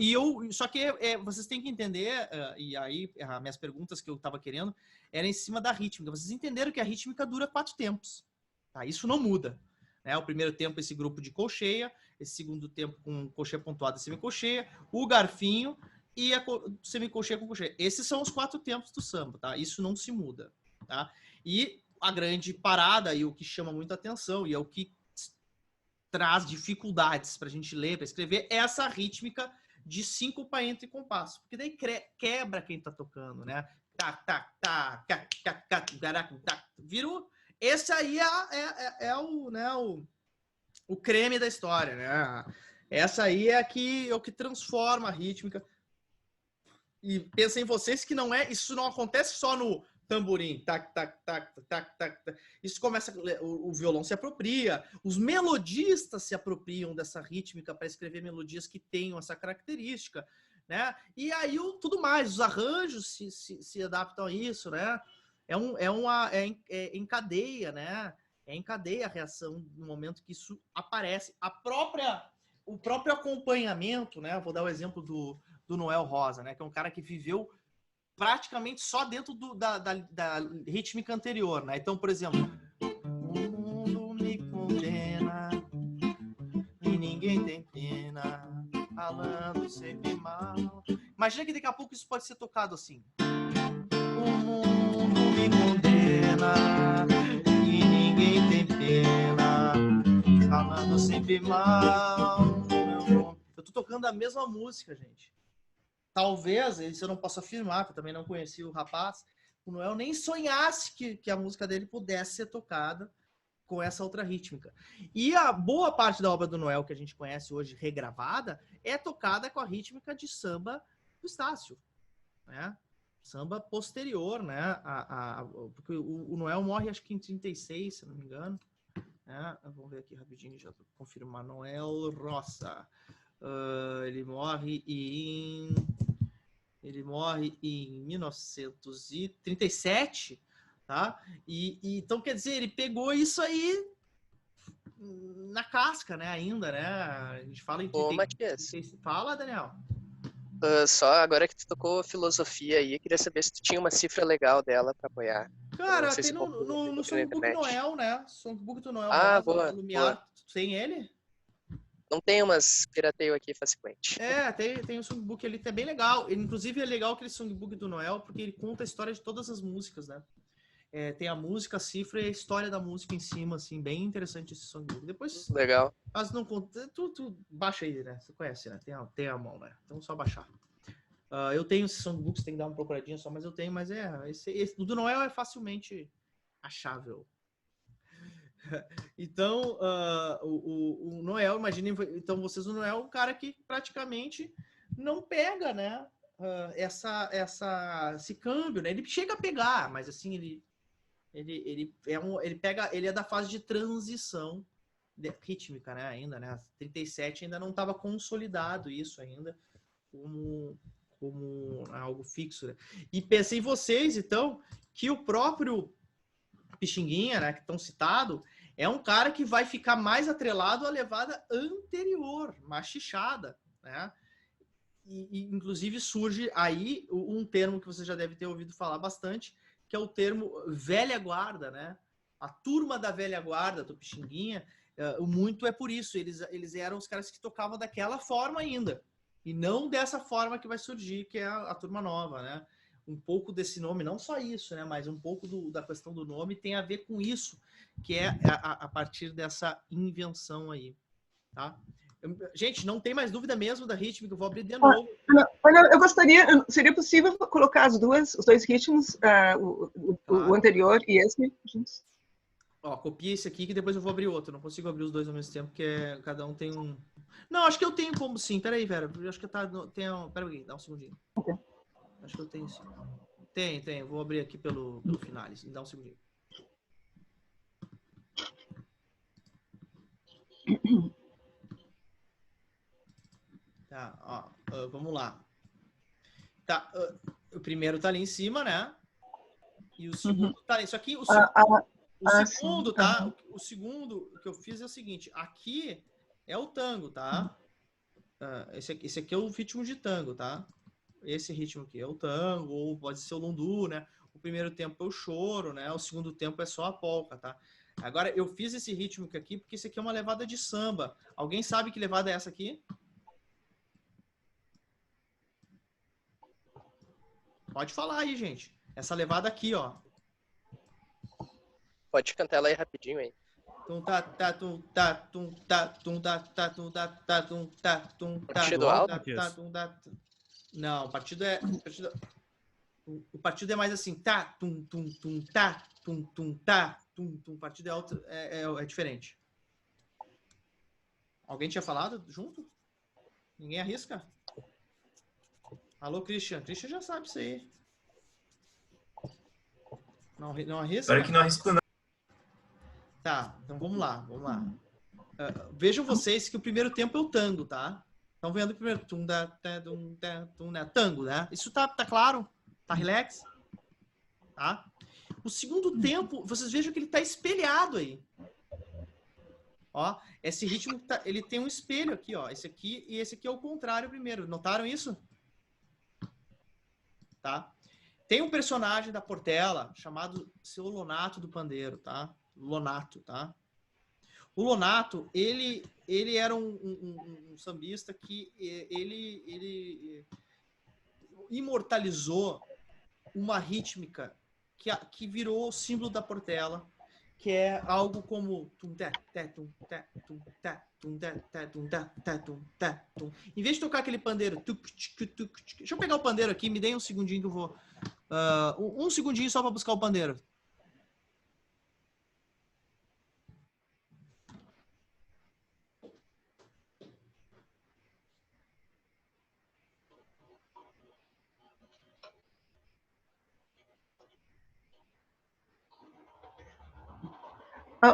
que vocês têm que entender, e aí as minhas perguntas que eu estava querendo eram em cima da rítmica. Vocês entenderam que a rítmica dura 4 tempos, tá? Isso não muda. O primeiro tempo, esse grupo de colcheia, esse segundo tempo com colcheia pontuada e semicolcheia, o garfinho e a semicolcheia com colcheia. Esses são os 4 tempos do samba, tá? Isso não se muda, tá? E a grande parada e o que chama muita atenção e é o que traz dificuldades para a gente ler, para escrever, é essa rítmica de síncopa entre compassos, porque daí quebra quem tá tocando, né? Tac, tac, tac, tac, tac, tac, tac, tac, virou. Esse aí é o, né, o creme da história, né? Essa aí é o que transforma a rítmica. E pensa em vocês que isso não acontece só no tamborim, tac, tac, tac, tac, tac, tac. Isso começa, o violão se apropria, os melodistas se apropriam dessa rítmica para escrever melodias que tenham essa característica, né? E aí tudo mais, os arranjos se adaptam a isso, né? Em cadeia, né? É em cadeia a reação no momento que isso aparece. O próprio acompanhamento, né? Vou dar o exemplo do Noel Rosa, né? Que é um cara que viveu praticamente só dentro da rítmica anterior, né? Então, por exemplo, o mundo me condena e ninguém tem pena, falando sempre mal. Imagina que daqui a pouco isso pode ser tocado assim. O mundo me condena e ninguém tem pena, falando sempre mal. Eu tô tocando a mesma música, gente. Talvez, isso eu não posso afirmar, que eu também não conheci o rapaz, o Noel nem sonhasse que a música dele pudesse ser tocada com essa outra rítmica. E a boa parte da obra do Noel que a gente conhece hoje, regravada, é tocada com a rítmica de samba do Estácio, né? Samba posterior, né? Porque o Noel morre, acho que em 36, se não me engano. Né? Vamos ver aqui rapidinho, já confirmar. Noel Rosa. Ele morre em 1937, tá? Então, quer dizer, ele pegou isso aí na casca, né? Ainda, né? A gente fala em... Ô, Matias, Fala, Daniel. só agora que tu tocou filosofia aí, queria saber se tu tinha uma cifra legal dela pra apoiar. Cara, sei tem se no Songbook Noel, né? Songbook do Noel Ah, Rosa, boa, Lumiar, boa. tem ele? Não tem umas pirateio aqui facilmente. Tem o songbook ali que é bem legal. Inclusive é legal aquele songbook do Noel, porque ele conta a história de todas as músicas, né? Tem a música, a cifra e a história da música em cima, assim, bem interessante esse songbook. Depois, Legal. caso não conta, tu baixa aí, né? Você conhece, né? Tem a mão, né? Então só baixar. Eu tenho esse songbook, você tem que dar uma procuradinha só, mas eu tenho, mas o do Noel é facilmente achável. Então, o Noel, imaginem, então vocês, o Noel é um cara que praticamente não pega, né, esse câmbio, né? Ele chega a pegar, mas assim, ele é da fase de transição rítmica, né, ainda, né? 37 ainda não estava consolidado isso ainda como algo fixo, né? E pensei em vocês, então, que o próprio Pixinguinha, né, que estão citado, é um cara que vai ficar mais atrelado à levada anterior, machichada, né? E inclusive surge aí um termo que você já deve ter ouvido falar bastante, que é o termo velha guarda, né? A turma da velha guarda do Pixinguinha, muito é por isso, eles eram os caras que tocavam daquela forma ainda, e não dessa forma que vai surgir, que é a turma nova, né? Um pouco desse nome, não só isso, né, mas um pouco da questão do nome tem a ver com isso, que é a partir dessa invenção aí, tá? Gente, não tem mais dúvida mesmo da rítmica, eu vou abrir de novo. Eu gostaria, seria possível colocar os dois ritmos, o anterior e esse juntos? Copia esse aqui que depois eu vou abrir outro, não consigo abrir os dois ao mesmo tempo, porque cada um tem um... Não, acho que eu tenho como sim, peraí, Vera, acho que peraí, dá um segundinho. Ok. Acho que eu tenho sim. Tem. Vou abrir aqui pelo Finalis. Me dá um segundinho. Tá, vamos lá. Tá, o primeiro tá ali em cima, né? E o segundo tá ali. Isso aqui, o segundo, tá? O segundo que eu fiz é o seguinte. Aqui é o tango, tá? Esse aqui é o ritmo de tango, tá? Esse ritmo aqui é o tango, ou pode ser o lundu, né? O primeiro tempo é o choro, né? O segundo tempo é só a polca, tá? Agora, eu fiz esse ritmo aqui porque esse aqui é uma levada de samba. Alguém sabe que levada é essa aqui? Pode falar aí, gente. Essa levada aqui, ó. Pode cantar ela aí rapidinho aí. tum tá tá tum tá tum tá tum tá tá tum tá tá tum tá tum tá Partido tum, alto? tá, tá, tum, tá. Não, o partido é o partido é mais assim, tá tum tum tum tá tum tum tá tum tum. O partido é alto, é diferente. Alguém tinha falado junto? Ninguém arrisca? Alô, Christian. Christian já sabe isso aí. Não arrisca? Claro que não arrisco, não. Tá, então vamos lá. Vejam vocês que o primeiro tempo é o tango, tá? Estão vendo o primeiro tum, da, tum, tum, tango, né? Isso tá claro? Tá relax? Tá? O segundo tempo, vocês vejam que ele tá espelhado aí. Ó, esse ritmo, ele tem um espelho aqui, ó. Esse aqui e esse aqui é o contrário primeiro. Notaram isso? Tá? Tem um personagem da Portela chamado Seu Lonato do Pandeiro, tá? Lonato, tá? O Lonato, ele era um sambista que ele imortalizou uma rítmica que virou o símbolo da Portela, que é algo como tum té té tum té tum té tum té té tum té té tum té tum. Em vez de tocar aquele pandeiro, deixa eu pegar o pandeiro aqui, me deem um segundinho que eu vou um segundinho só para buscar o pandeiro.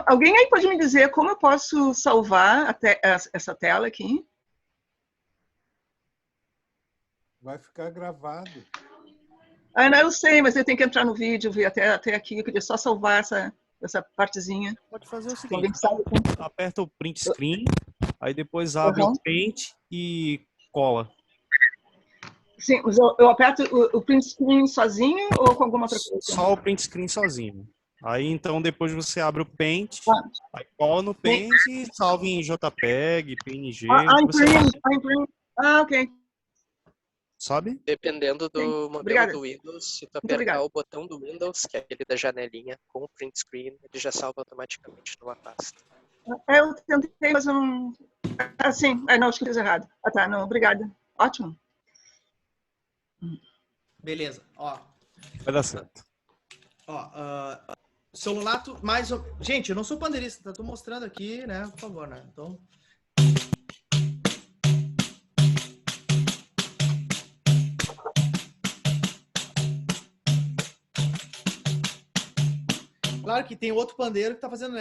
Alguém aí pode me dizer como eu posso salvar essa tela aqui? Vai ficar gravado. Ah, não, eu sei, mas eu tenho que entrar no vídeo, ver até aqui. Eu queria só salvar essa partezinha. Pode fazer o seguinte, aperta o print screen, aí depois abre o Paint e cola. Sim, mas eu aperto o print screen sozinho ou com alguma outra coisa? Só o print screen sozinho. Aí, então, depois você abre o Paint, aí cola no Paint e salva em JPEG, PNG. Ok. Sabe? Dependendo do modelo Obrigada. do Windows, se tu apertar o botão do Windows, que é aquele da janelinha, com o print screen, ele já salva automaticamente numa pasta. Eu tentei, mas eu não... sim, não, acho que fiz errado. Ah, tá, não, obrigada. Ótimo. Beleza, ó. Vai dar certo. Ó, Seu Lonato, gente, eu não sou pandeirista, tô mostrando aqui, né, por favor, né, então... Claro que tem outro pandeiro que tá fazendo, né?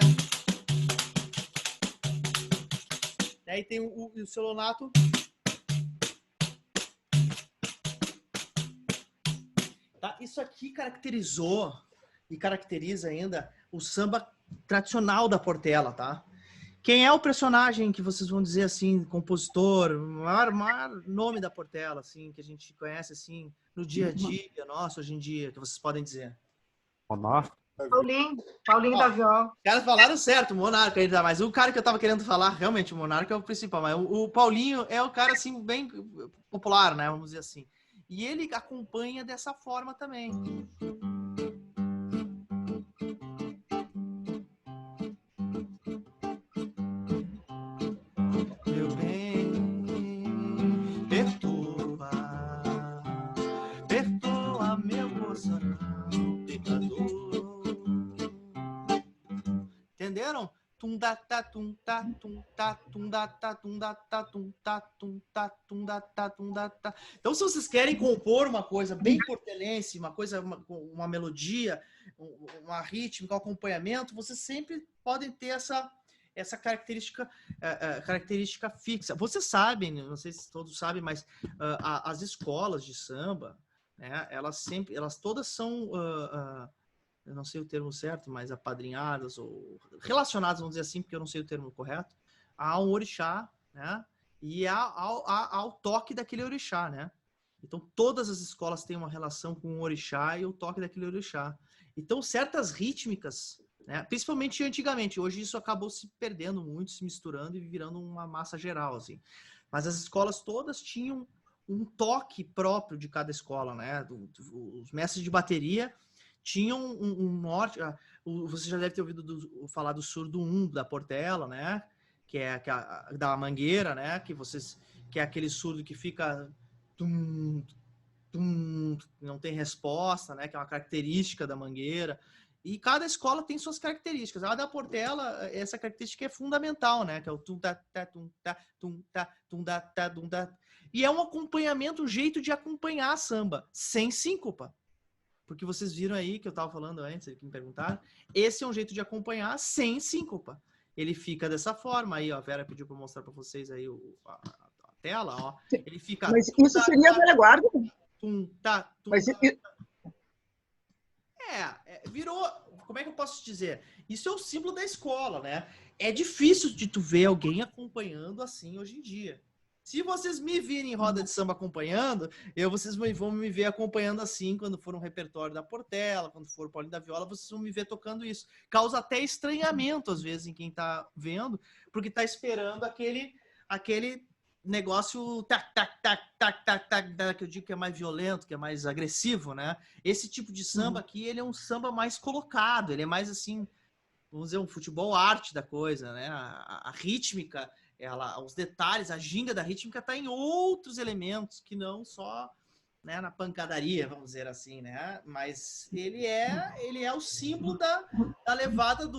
Aí tem o Seu Lonato... Tá? Isso aqui caracterizou e caracteriza ainda o samba tradicional da Portela, tá? Quem é o personagem que vocês vão dizer assim, compositor, o maior nome da Portela, assim, que a gente conhece assim no dia a dia nosso hoje em dia, que vocês podem dizer? Monarca. Paulinho da Viola. Os caras falaram certo, o Monarca ainda, mas o cara que eu tava querendo falar, realmente, o Monarca é o principal, mas o Paulinho é o cara assim bem popular, né, vamos dizer assim. E ele acompanha dessa forma também. Meu bem, perdoa meu coração, pecador. Entenderam? Tum da ta tum ta tum ta tum da ta tum da ta tum ta tum ta tum da ta tum da ta. Então, se vocês querem compor uma coisa bem portelense, uma melodia, uma rítmica, um acompanhamento, vocês sempre podem ter essa característica fixa. Vocês sabem, não sei se todos sabem, mas as escolas de samba, né, elas todas são eu não sei o termo certo, mas apadrinhadas ou relacionadas, vamos dizer assim, porque eu não sei o termo correto, a um orixá, né? E ao toque daquele orixá, né? Então, todas as escolas têm uma relação com o orixá e o toque daquele orixá. Então, certas rítmicas, né? Principalmente antigamente, hoje isso acabou se perdendo muito, se misturando e virando uma massa geral, assim. Mas as escolas todas tinham um toque próprio de cada escola, né? Os mestres de bateria tinha um norte. Você já deve ter ouvido falar do surdo 1 da Portela, né? Que é da Mangueira, né? Que é aquele surdo que fica não tem resposta, né? Que é uma característica da Mangueira. E cada escola tem suas características. A da Portela, essa característica é fundamental, né? Que é o tum ta ta tum ta tum ta tum da ta tum da. E é um acompanhamento, um jeito de acompanhar samba, sem síncopa. Porque vocês viram aí que eu estava falando antes, que me perguntaram, esse é um jeito de acompanhar sem síncopa. Ele fica dessa forma aí, ó. A Vera pediu para mostrar para vocês aí a tela, ó. Ele fica. Mas isso seria a velha guarda? Mas virou. Como é que eu posso dizer? Isso é o símbolo da escola, né? É difícil de tu ver alguém acompanhando assim hoje em dia. Se vocês me virem em roda de samba acompanhando, vocês vão me ver acompanhando assim quando for um repertório da Portela, quando for o Paulinho da Viola, vocês vão me ver tocando isso. Causa até estranhamento, às vezes, em quem tá vendo, porque tá esperando aquele negócio tac, que eu digo que é mais violento, que é mais agressivo, né? Esse tipo de samba aqui, ele é um samba mais colocado, ele é mais assim, vamos dizer, um futebol arte da coisa, né? A rítmica, os detalhes, a ginga da rítmica tá em outros elementos que não só, né, na pancadaria, vamos dizer assim, né? Mas ele é o símbolo da levada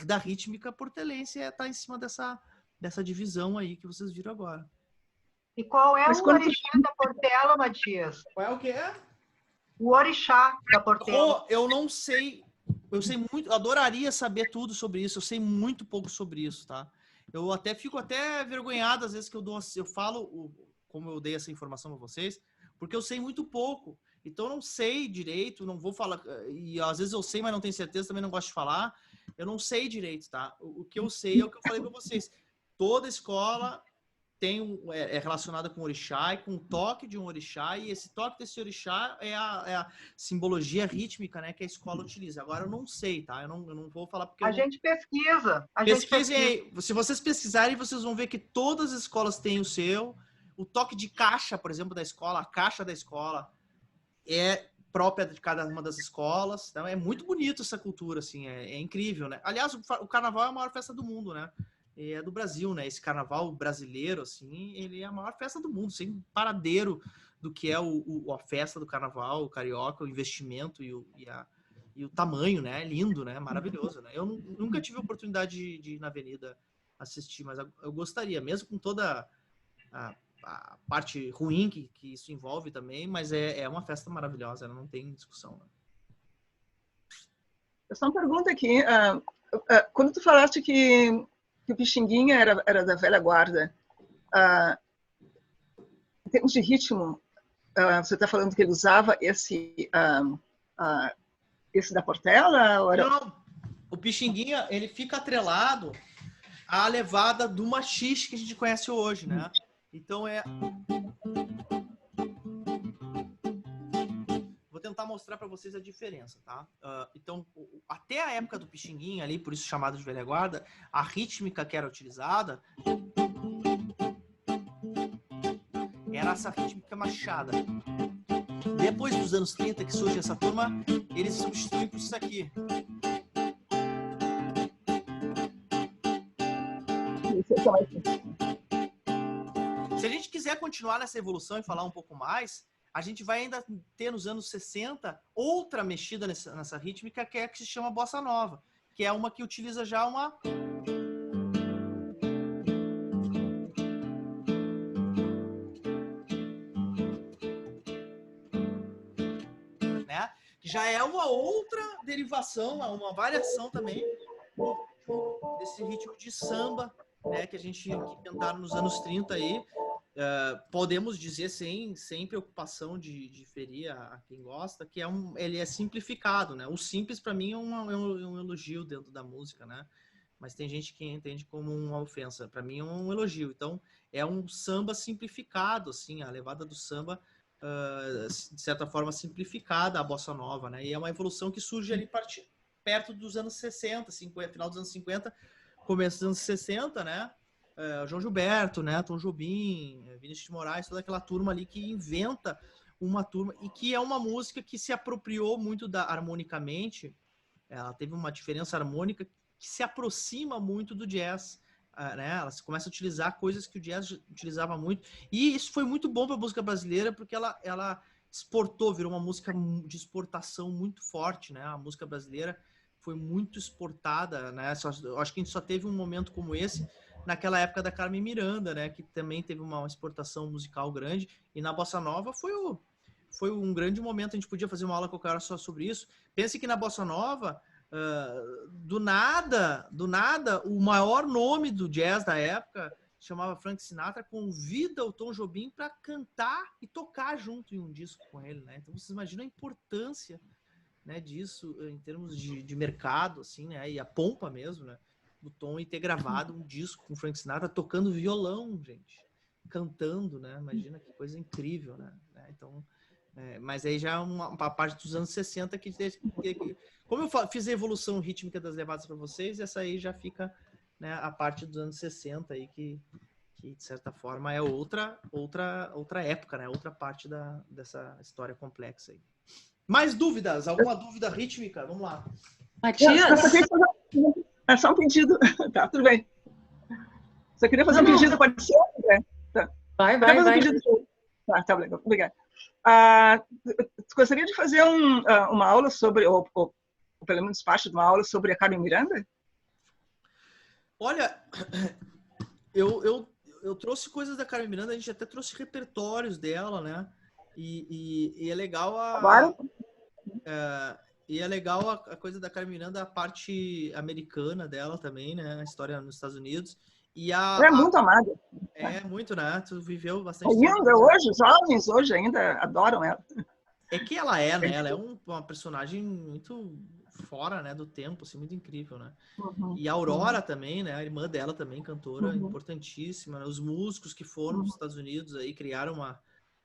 da rítmica portelense, tá em cima dessa divisão aí que vocês viram agora. E qual é o orixá da Portela, Matias? Qual é o quê? O orixá da Portela. Eu não sei. Eu sei muito, eu adoraria saber tudo sobre isso. Eu sei muito pouco sobre isso, tá? Eu fico vergonhado às vezes que eu falo como eu dei essa informação para vocês, porque eu sei muito pouco. Então eu não sei direito, não vou falar, e às vezes eu sei, mas não tenho certeza, também não gosto de falar. Eu não sei direito, tá? O que eu sei é o que eu falei para vocês. Toda escola é relacionada com orixá e com o toque de um orixá, e esse toque desse orixá é a simbologia rítmica, né, que a escola utiliza. Agora eu não sei, tá? Eu não vou falar porque a gente pesquisa. Pesquisem aí. Se vocês pesquisarem, vocês vão ver que todas as escolas têm o seu. O toque de caixa, por exemplo, da escola, a caixa da escola é própria de cada uma das escolas. Então é muito bonito essa cultura, assim, é incrível, né? Aliás, o carnaval é a maior festa do mundo, né? É do Brasil, né? Esse carnaval brasileiro, assim, ele é a maior festa do mundo, sem paradeiro do que é a festa do carnaval, o carioca, o investimento e o tamanho, né? É lindo, né? Maravilhoso, né? Eu nunca tive a oportunidade de ir na avenida assistir, mas eu gostaria, mesmo com toda a parte ruim que isso envolve também, mas é uma festa maravilhosa, não tem discussão. Né? Só uma pergunta aqui. Quando tu falaste que o Pixinguinha era da velha guarda, em termos de ritmo, você está falando que ele usava esse da Portela? Ou era... Não. O Pixinguinha, ele fica atrelado à levada do machixe que a gente conhece hoje, né? Então Vou tentar mostrar para vocês a diferença, tá? Então, até a época do Pixinguinha ali, por isso chamado de velha guarda, a rítmica que era utilizada era essa rítmica machada. Depois dos anos 30 que surge essa turma, eles substituem por isso aqui. Se a gente quiser continuar nessa evolução e falar um pouco mais, a gente vai ainda ter nos anos 60 outra mexida nessa rítmica que se chama bossa nova, que é uma que utiliza já uma... né? Que já é uma outra derivação, uma variação também desse ritmo de samba, né, que tentaram nos anos 30 aí. Podemos dizer sem preocupação de ferir a quem gosta, que ele é simplificado, né? O simples para mim é um elogio dentro da música, né? Mas tem gente que entende como uma ofensa. Para mim é um elogio. Então é um samba simplificado, assim, a levada do samba de certa forma simplificada, a bossa nova, né? E é uma evolução que surge ali perto dos anos 60, 50, final dos anos 50, começo dos anos 60, né? João Gilberto, né? Tom Jobim, Vinícius de Moraes, toda aquela turma ali que inventa uma turma, e que é uma música que se apropriou muito harmonicamente, ela teve uma diferença harmônica que se aproxima muito do jazz, né? Ela começa a utilizar coisas que o jazz utilizava muito, e isso foi muito bom para a música brasileira, porque ela exportou, virou uma música de exportação muito forte, né? A música brasileira foi muito exportada, né? Eu acho que a gente só teve um momento como esse naquela época da Carmen Miranda, né? Que também teve uma exportação musical grande, e na Bossa Nova foi um grande momento. A gente podia fazer uma aula qualquer hora só sobre isso. Pense que na Bossa Nova, do nada, o maior nome do jazz da época, chamava Frank Sinatra, convida o Tom Jobim para cantar e tocar junto em um disco com ele, né? Então vocês imaginam a importância, né, disso em termos de mercado, assim, né? E a pompa mesmo, né? Do Tom e ter gravado um disco com o Frank Sinatra tocando violão, gente, cantando, né? Imagina que coisa incrível, né? Então, mas aí já é uma parte dos anos 60 que como eu fiz a evolução rítmica das levadas para vocês, essa aí já fica, né, a parte dos anos 60 aí que de certa forma é outra época, né? Outra parte dessa história complexa aí. Mais dúvidas? Alguma dúvida rítmica? Vamos lá. Matias? É só um pedido. Tá, tudo bem. Só queria fazer um pedido, pode ser? Tá. Vai. Tá, legal. Obrigada. Gostaria de fazer uma aula sobre, ou pelo menos parte de uma aula sobre a Carmen Miranda? Olha, eu trouxe coisas da Carmen Miranda, a gente até trouxe repertórios dela, né? E é legal e é legal a coisa da Carmen Miranda, a parte americana dela também, né? A história nos Estados Unidos. É muito amada. É muito, né? Tu viveu bastante. Ainda hoje, jovens hoje ainda adoram ela. É que ela é, né? Ela é uma personagem muito fora, né, do tempo, assim, muito incrível, né? E a Aurora também, né? A irmã dela também, cantora importantíssima, né? Os músicos que foram para os Estados Unidos aí criaram uma...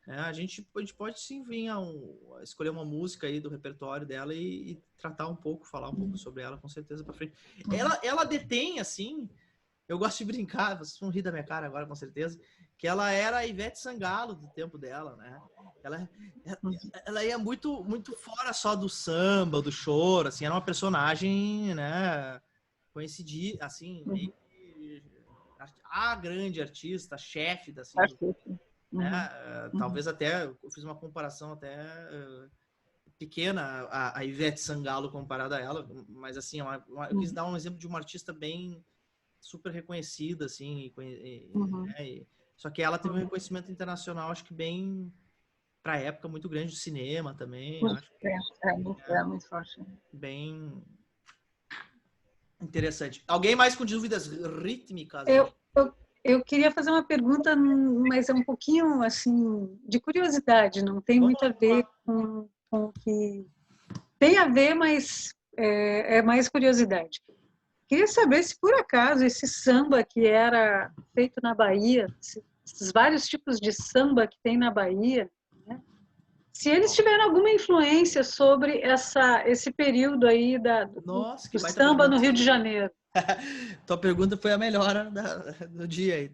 A gente pode sim vir a escolher uma música aí do repertório dela e tratar um pouco, falar um pouco sobre ela, com certeza, para frente. Ela detém, assim, eu gosto de brincar, vocês vão rir da minha cara agora, com certeza, que ela era a Ivete Sangalo do tempo dela, né? Ela ia muito, muito fora só do samba, do choro, assim, era uma personagem, né, conhecidíssima, assim, a grande artista, a chefe da, assim, né? Talvez até, eu fiz uma comparação até pequena, a Ivete Sangalo comparada a ela, mas assim, eu quis dar um exemplo de uma artista bem super reconhecida, assim, né? Só que ela teve um reconhecimento internacional, acho que bem, para a época, muito grande, do cinema também. Acho que muito forte. Bem interessante. Alguém mais com dúvidas rítmicas? Eu queria fazer uma pergunta, mas é um pouquinho, assim, de curiosidade, não tem muito a ver com o que... Tem a ver, mas é mais curiosidade. Queria saber se, por acaso, esse samba que era feito na Bahia, esses vários tipos de samba que tem na Bahia, né, se eles tiveram alguma influência sobre esse período aí do samba no Rio de Janeiro. Tua pergunta foi a melhor do dia aí.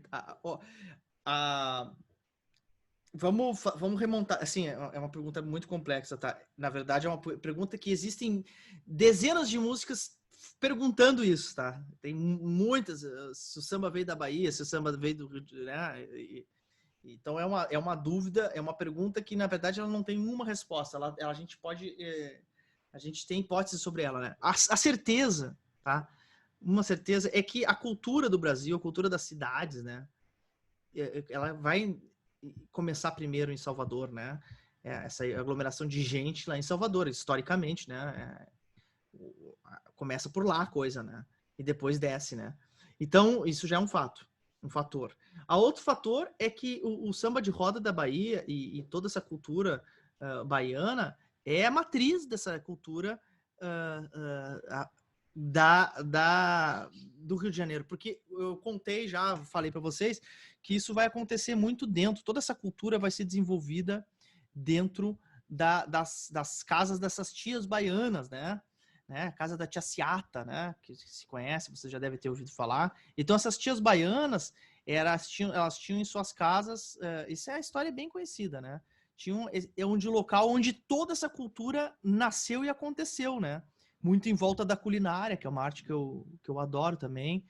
Vamos remontar. Assim, é uma pergunta muito complexa, tá? Na verdade, é uma pergunta que existem dezenas de músicas perguntando isso, tá? Tem muitas. Se o samba veio da Bahia, se o samba veio do Rio de Janeiro. Então é uma dúvida, é uma pergunta que, na verdade, ela não tem uma resposta. A gente pode. A gente tem hipóteses sobre ela, né? A certeza, tá? Uma certeza é que a cultura do Brasil, a cultura das cidades, né? Ela vai começar primeiro em Salvador, né? Essa aglomeração de gente lá em Salvador, historicamente, né? Começa por lá a coisa, né? E depois desce, né? Então, isso já é um fator. A outro fator é que o samba de roda da Bahia e toda essa cultura baiana é a matriz dessa cultura do Rio de Janeiro, porque eu falei para vocês que isso vai acontecer muito toda essa cultura vai ser desenvolvida dentro das casas dessas tias baianas, né? A casa da tia Ciata, né? Que se conhece, você já deve ter ouvido falar. Então essas tias baianas, elas tinham em suas casas, isso é a história bem conhecida, né? É onde o local onde toda essa cultura nasceu e aconteceu, né? Muito em volta da culinária, que é uma arte que eu adoro também.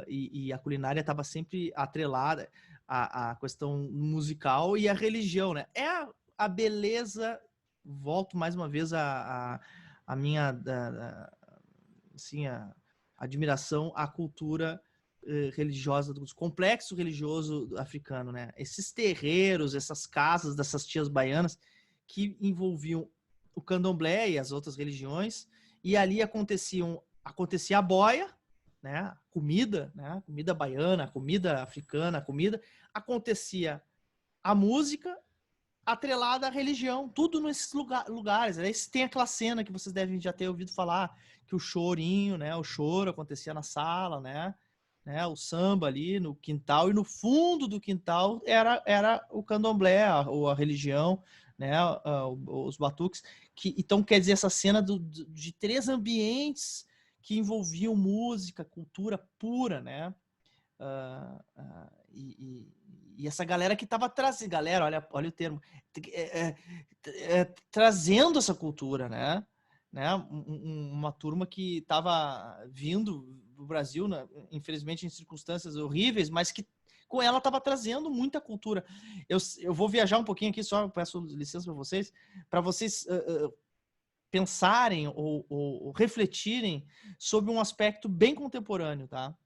E a culinária estava sempre atrelada à questão musical e à religião, né? É a beleza, volto mais uma vez a minha assim, a admiração à cultura religiosa, do complexo religioso africano, né? Esses terreiros, essas casas dessas tias baianas que envolviam o candomblé e as outras religiões, e ali acontecia a boia, né? Comida, né? Comida baiana, comida africana, acontecia a música atrelada à religião, tudo nesses lugares. Aí tem aquela cena que vocês devem já ter ouvido falar, que o chorinho, né? O choro acontecia na sala, né? O samba ali no quintal, e no fundo do quintal era o candomblé, ou a religião, né? Os batuques. Então, quer dizer, essa cena de 3 ambientes que envolviam música, cultura pura, né? E essa galera que estava trazendo, galera, olha o termo, trazendo essa cultura, né? Uma turma que estava vindo do Brasil, né? Infelizmente em circunstâncias horríveis, mas que com ela estava trazendo muita cultura. Eu vou viajar um pouquinho aqui, só peço licença para vocês pensarem ou refletirem sobre um aspecto bem contemporâneo, tá?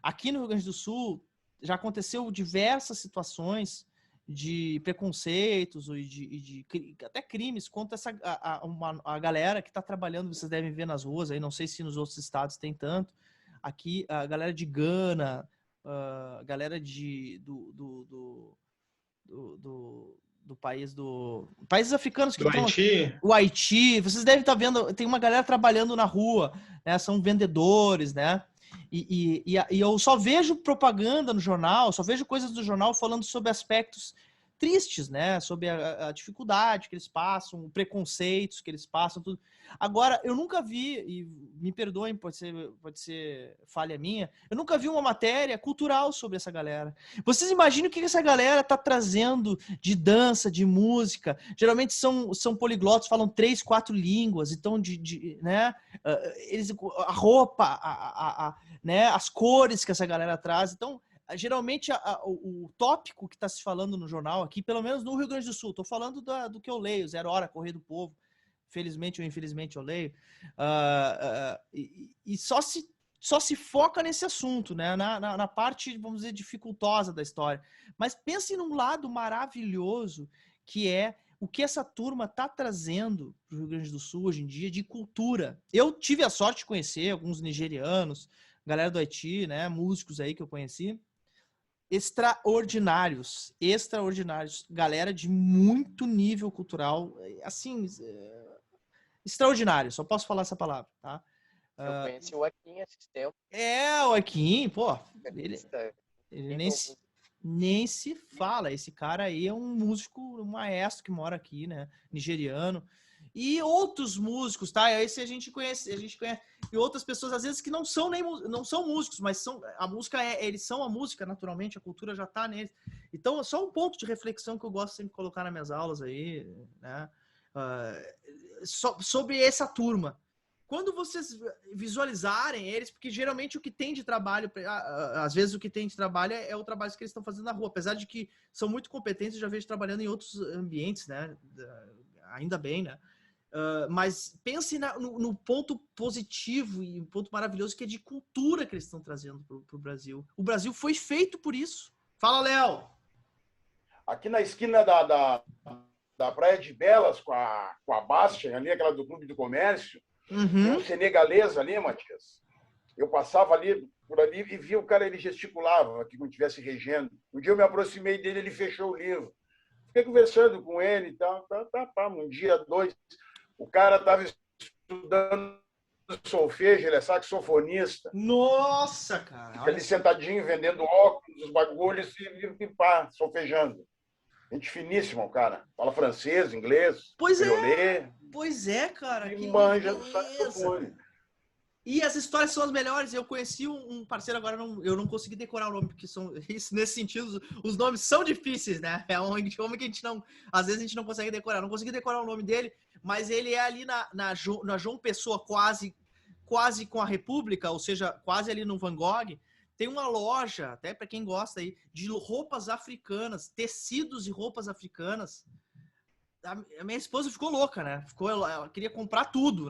Aqui no Rio Grande do Sul já aconteceu diversas situações de preconceitos e de até crimes contra a galera que está trabalhando, vocês devem ver nas ruas, aí não sei se nos outros estados tem tanto. Aqui a galera de Gana, a galera do país países africanos que Do Haiti. O Haiti, vocês devem estar vendo, tem uma galera trabalhando na rua, né? São vendedores, né? E eu só vejo propaganda no jornal, só vejo coisas do jornal falando sobre aspectos tristes, né? Sobre a dificuldade que eles passam, preconceitos que eles passam, tudo. Agora, eu nunca vi, e me perdoem, pode ser falha minha, eu nunca vi uma matéria cultural sobre essa galera. Vocês imaginam o que essa galera tá trazendo de dança, de música? Geralmente são poliglotos, falam 3, 4 línguas, então né? A roupa, né? As cores que essa galera traz. Então, geralmente o tópico que está se falando no jornal aqui, pelo menos no Rio Grande do Sul, estou falando do que eu leio, 0 Hora, Correio do Povo, felizmente ou infelizmente eu leio, e só se foca nesse assunto, né? na parte, vamos dizer, dificultosa da história. Mas pense num lado maravilhoso que é o que essa turma está trazendo para o Rio Grande do Sul hoje em dia de cultura. Eu tive a sorte de conhecer alguns nigerianos, galera do Haiti, né? Músicos aí que eu conheci. Extraordinários, galera de muito nível cultural, assim, extraordinário, só posso falar essa palavra, tá? Eu conheci o Akin esses tempos. O Akin, pô, ele nem se fala, esse cara aí é um músico, um maestro que mora aqui, né, nigeriano, e outros músicos, tá? Esse a gente conhece, e outras pessoas, às vezes, que não são músicos, mas a música eles são a música, naturalmente, a cultura já tá neles. Então, é só um ponto de reflexão que eu gosto sempre de colocar nas minhas aulas aí, né? Sobre essa turma. Quando vocês visualizarem eles, porque geralmente o que tem de trabalho, às vezes o que tem de trabalho é o trabalho que eles estão fazendo na rua, apesar de que são muito competentes, eu já vejo trabalhando em outros ambientes, né? Ainda bem, né? Mas pense no ponto positivo e um ponto maravilhoso que é de cultura que eles estão trazendo para o Brasil. O Brasil foi feito por isso. Fala, Léo! Aqui na esquina da Praia de Belas, com a Bastia, ali, aquela do Clube do Comércio, tem um senegalês ali, Matias. Eu passava ali, por ali e via o cara, ele gesticulava, que não estivesse regendo. Um dia eu me aproximei dele, ele fechou o livro. Fiquei conversando com ele e tal. Um dia, 2, o cara estava estudando solfejo, ele é saxofonista. Nossa, cara! Fica ali sentadinho, vendendo óculos, os bagulhos e pá, solfejando. Gente finíssima, o cara. Fala francês, inglês, pois criolê. Pois é, cara. E manja do saxofone. E as histórias são as melhores. Eu conheci um parceiro, agora eu não consegui decorar o nome, porque nesse sentido, os nomes são difíceis, né? É um idioma que a gente não, às vezes a gente não consegue decorar. Eu não consegui decorar o nome dele, mas ele é ali na João Pessoa, quase com a República, ou seja, quase ali no Van Gogh. Tem uma loja, até para quem gosta aí, de roupas africanas, tecidos e roupas africanas. A minha esposa ficou louca, né? Ela queria comprar tudo.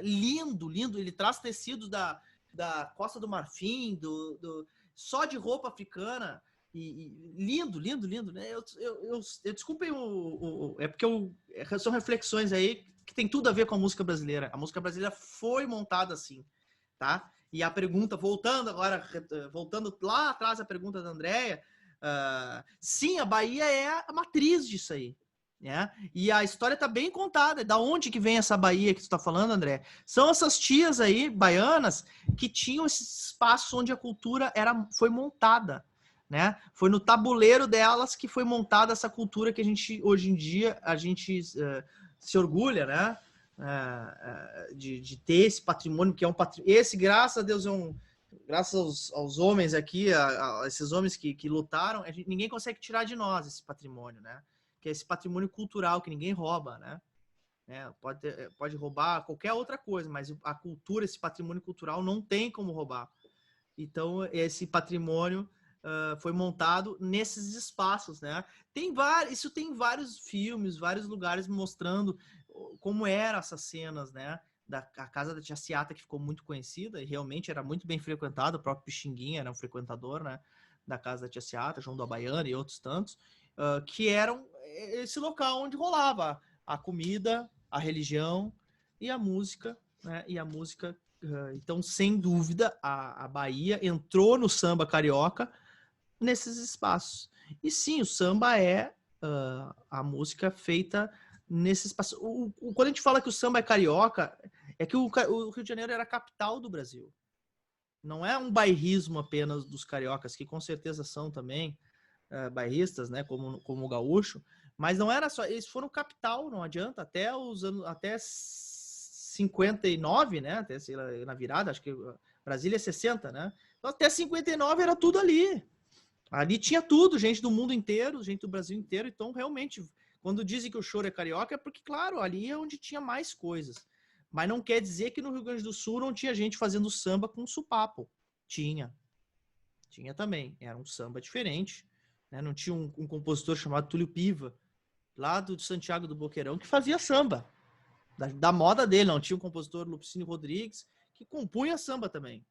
Lindo, lindo. Ele traz tecidos da Costa do Marfim, só de roupa africana. Lindo, lindo, lindo. Né? Desculpem é porque são reflexões aí que tem tudo a ver com a música brasileira. A música brasileira foi montada assim, tá? E a pergunta, voltando lá atrás a pergunta da Andréia, sim, a Bahia é a matriz disso aí. Né? E a história tá bem contada. Da onde que vem essa Bahia que tu tá falando, André? São essas tias aí, baianas, que tinham esse espaço onde a cultura foi montada, né? Foi no tabuleiro delas que foi montada essa cultura que a gente, hoje em dia, se orgulha, né? De ter esse patrimônio, que é um patrimônio. Esse, graças a Deus, graças aos homens aqui, a esses homens que lutaram, ninguém consegue tirar de nós esse patrimônio, né? Que é esse patrimônio cultural que ninguém rouba, né? Pode roubar qualquer outra coisa, mas a cultura, esse patrimônio cultural não tem como roubar. Então, esse patrimônio foi montado nesses espaços, né? Isso tem vários filmes, vários lugares mostrando como eram essas cenas, né? A casa da Tia Ciata, que ficou muito conhecida e realmente era muito bem frequentada, o próprio Pixinguinha era um frequentador, né? Da casa da Tia Ciata, João da Baiana e outros tantos, que eram esse local onde rolava a comida, a religião e a música, né? E a música, então, sem dúvida, a Bahia entrou no samba carioca nesses espaços. E sim, o samba é a música feita nesse espaço. Quando a gente fala que o samba é carioca, é que o Rio de Janeiro era a capital do Brasil. Não é um bairrismo apenas dos cariocas, que com certeza são também bairristas, né, como o gaúcho, mas não era só, eles foram capital, não adianta, até 59, né, até sei lá, na virada, acho que Brasília é 60, né, então, até 59 era tudo ali tinha tudo, gente do mundo inteiro, gente do Brasil inteiro, então realmente, quando dizem que o choro é carioca, é porque, claro, ali é onde tinha mais coisas, mas não quer dizer que no Rio Grande do Sul não tinha gente fazendo samba com supapo, tinha também, era um samba diferente, né? Não tinha um compositor chamado Túlio Piva, lá do Santiago do Boqueirão, que fazia samba, da moda dele. Não tinha um compositor, Lupicínio Rodrigues, que compunha samba também.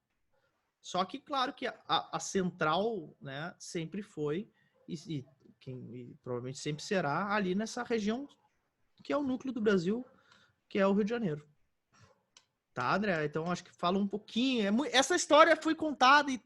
Só que, claro, que a central, né, sempre foi, e provavelmente sempre será, ali nessa região que é o núcleo do Brasil, que é o Rio de Janeiro. Tá, André? Então, acho que fala um pouquinho. Essa história foi contada e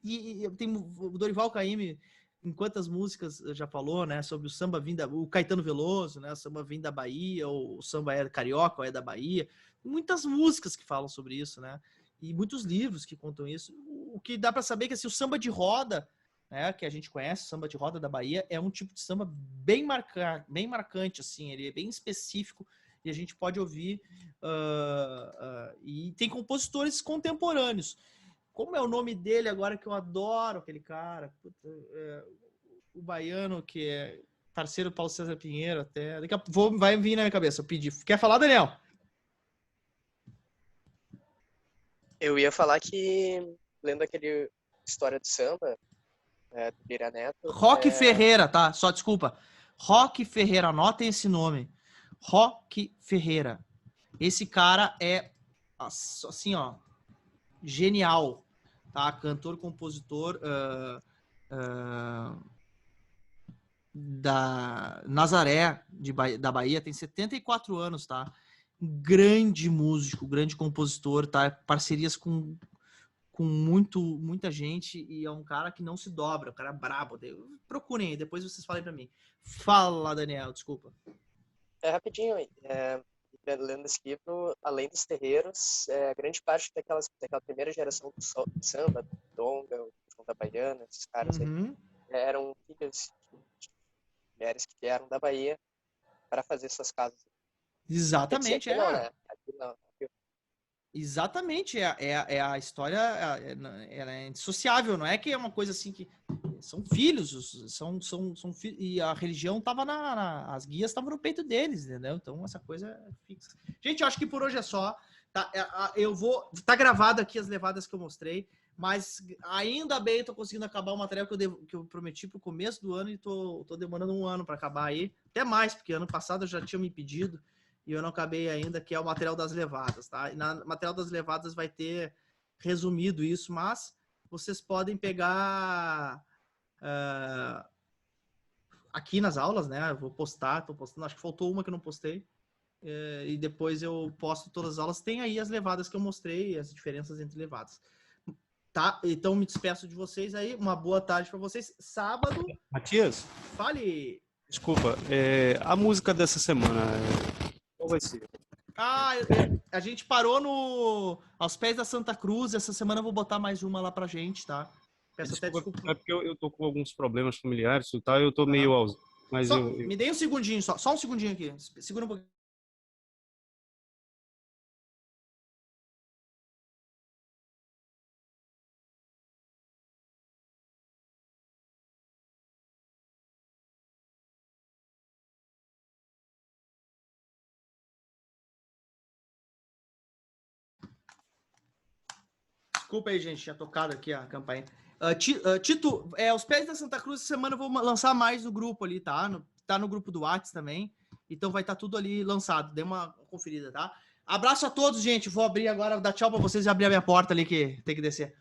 tem o Dorival Caymmi, em quantas músicas já falou, né? Sobre o samba vindo o Caetano Veloso, né? O samba vindo da Bahia, ou o samba é carioca, ou é da Bahia. Muitas músicas que falam sobre isso, né? E muitos livros que contam isso. O que dá para saber é que assim, o samba de roda, né? Que a gente conhece, o samba de roda da Bahia, é um tipo de samba bem marcante, assim. Ele é bem específico. E a gente pode ouvir, e tem compositores contemporâneos. Como é o nome dele agora, que eu adoro aquele cara? Puta, o baiano, que é parceiro do Paulo César Pinheiro, até. Daqui a pouco vai vir na minha cabeça. Eu pedi. Quer falar, Daniel? Eu ia falar que, lendo aquele História do Samba, do Lira Neto... Roque Ferreira, tá? Só desculpa. Roque Ferreira, anotem esse nome. Roque Ferreira. Esse cara é, assim, ó, genial, tá? Cantor, compositor da Nazaré, da Bahia, tem 74 anos, tá? Grande músico, grande compositor, tá? Parcerias com muita gente, e é um cara que não se dobra, um cara brabo. Procurem aí, depois vocês falem pra mim. Fala, Daniel, desculpa. Rapidinho, lendo esse livro, além dos terreiros, grande parte daquela primeira geração do samba, do Donga, o João da Baiana, esses caras aí, eram filhas de mulheres que vieram da Bahia para fazer suas casas. Exatamente, Aqui não, né? Aqui não. Exatamente, é a história, ela é indissociável, não é que é uma coisa assim que são filhos, e a religião tava as guias estavam no peito deles, entendeu? Então essa coisa é fixa. Gente, eu acho que por hoje é só, tá? Tá gravado aqui as levadas que eu mostrei, mas ainda bem tô conseguindo acabar o material que eu prometi pro começo do ano e tô demorando um ano para acabar aí, até mais, porque ano passado eu já tinha me pedido. E eu não acabei ainda, que é o material das levadas, tá? E na material das levadas vai ter resumido isso, mas vocês podem pegar aqui nas aulas, né? Eu vou postar, tô postando, acho que faltou uma que eu não postei. E depois eu posto todas as aulas. Tem aí as levadas que eu mostrei, as diferenças entre levadas. Tá? Então me despeço de vocês aí. Uma boa tarde para vocês. Sábado. Matias? Fale. Desculpa, a música dessa semana... Qual vai ser? A gente parou aos pés da Santa Cruz. Essa semana eu vou botar mais uma lá pra gente, tá? Peço Desculpa, até desculpa. É porque eu tô com alguns problemas familiares e tal, eu tô meio ausente. Mas Me dê um segundinho só um segundinho aqui. Segura um pouquinho. Desculpa aí, gente, tinha tocado aqui a campainha. Tito, aos pés da Santa Cruz, essa semana eu vou lançar mais no grupo ali, tá? Tá no grupo do WhatsApp também. Então vai estar tudo ali lançado. Dê uma conferida, tá? Abraço a todos, gente. Vou abrir agora, dar tchau pra vocês e abrir a minha porta ali que tem que descer.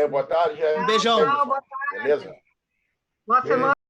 Boa tarde. Um beijão. Tchau, boa tarde. Beleza? Boa semana.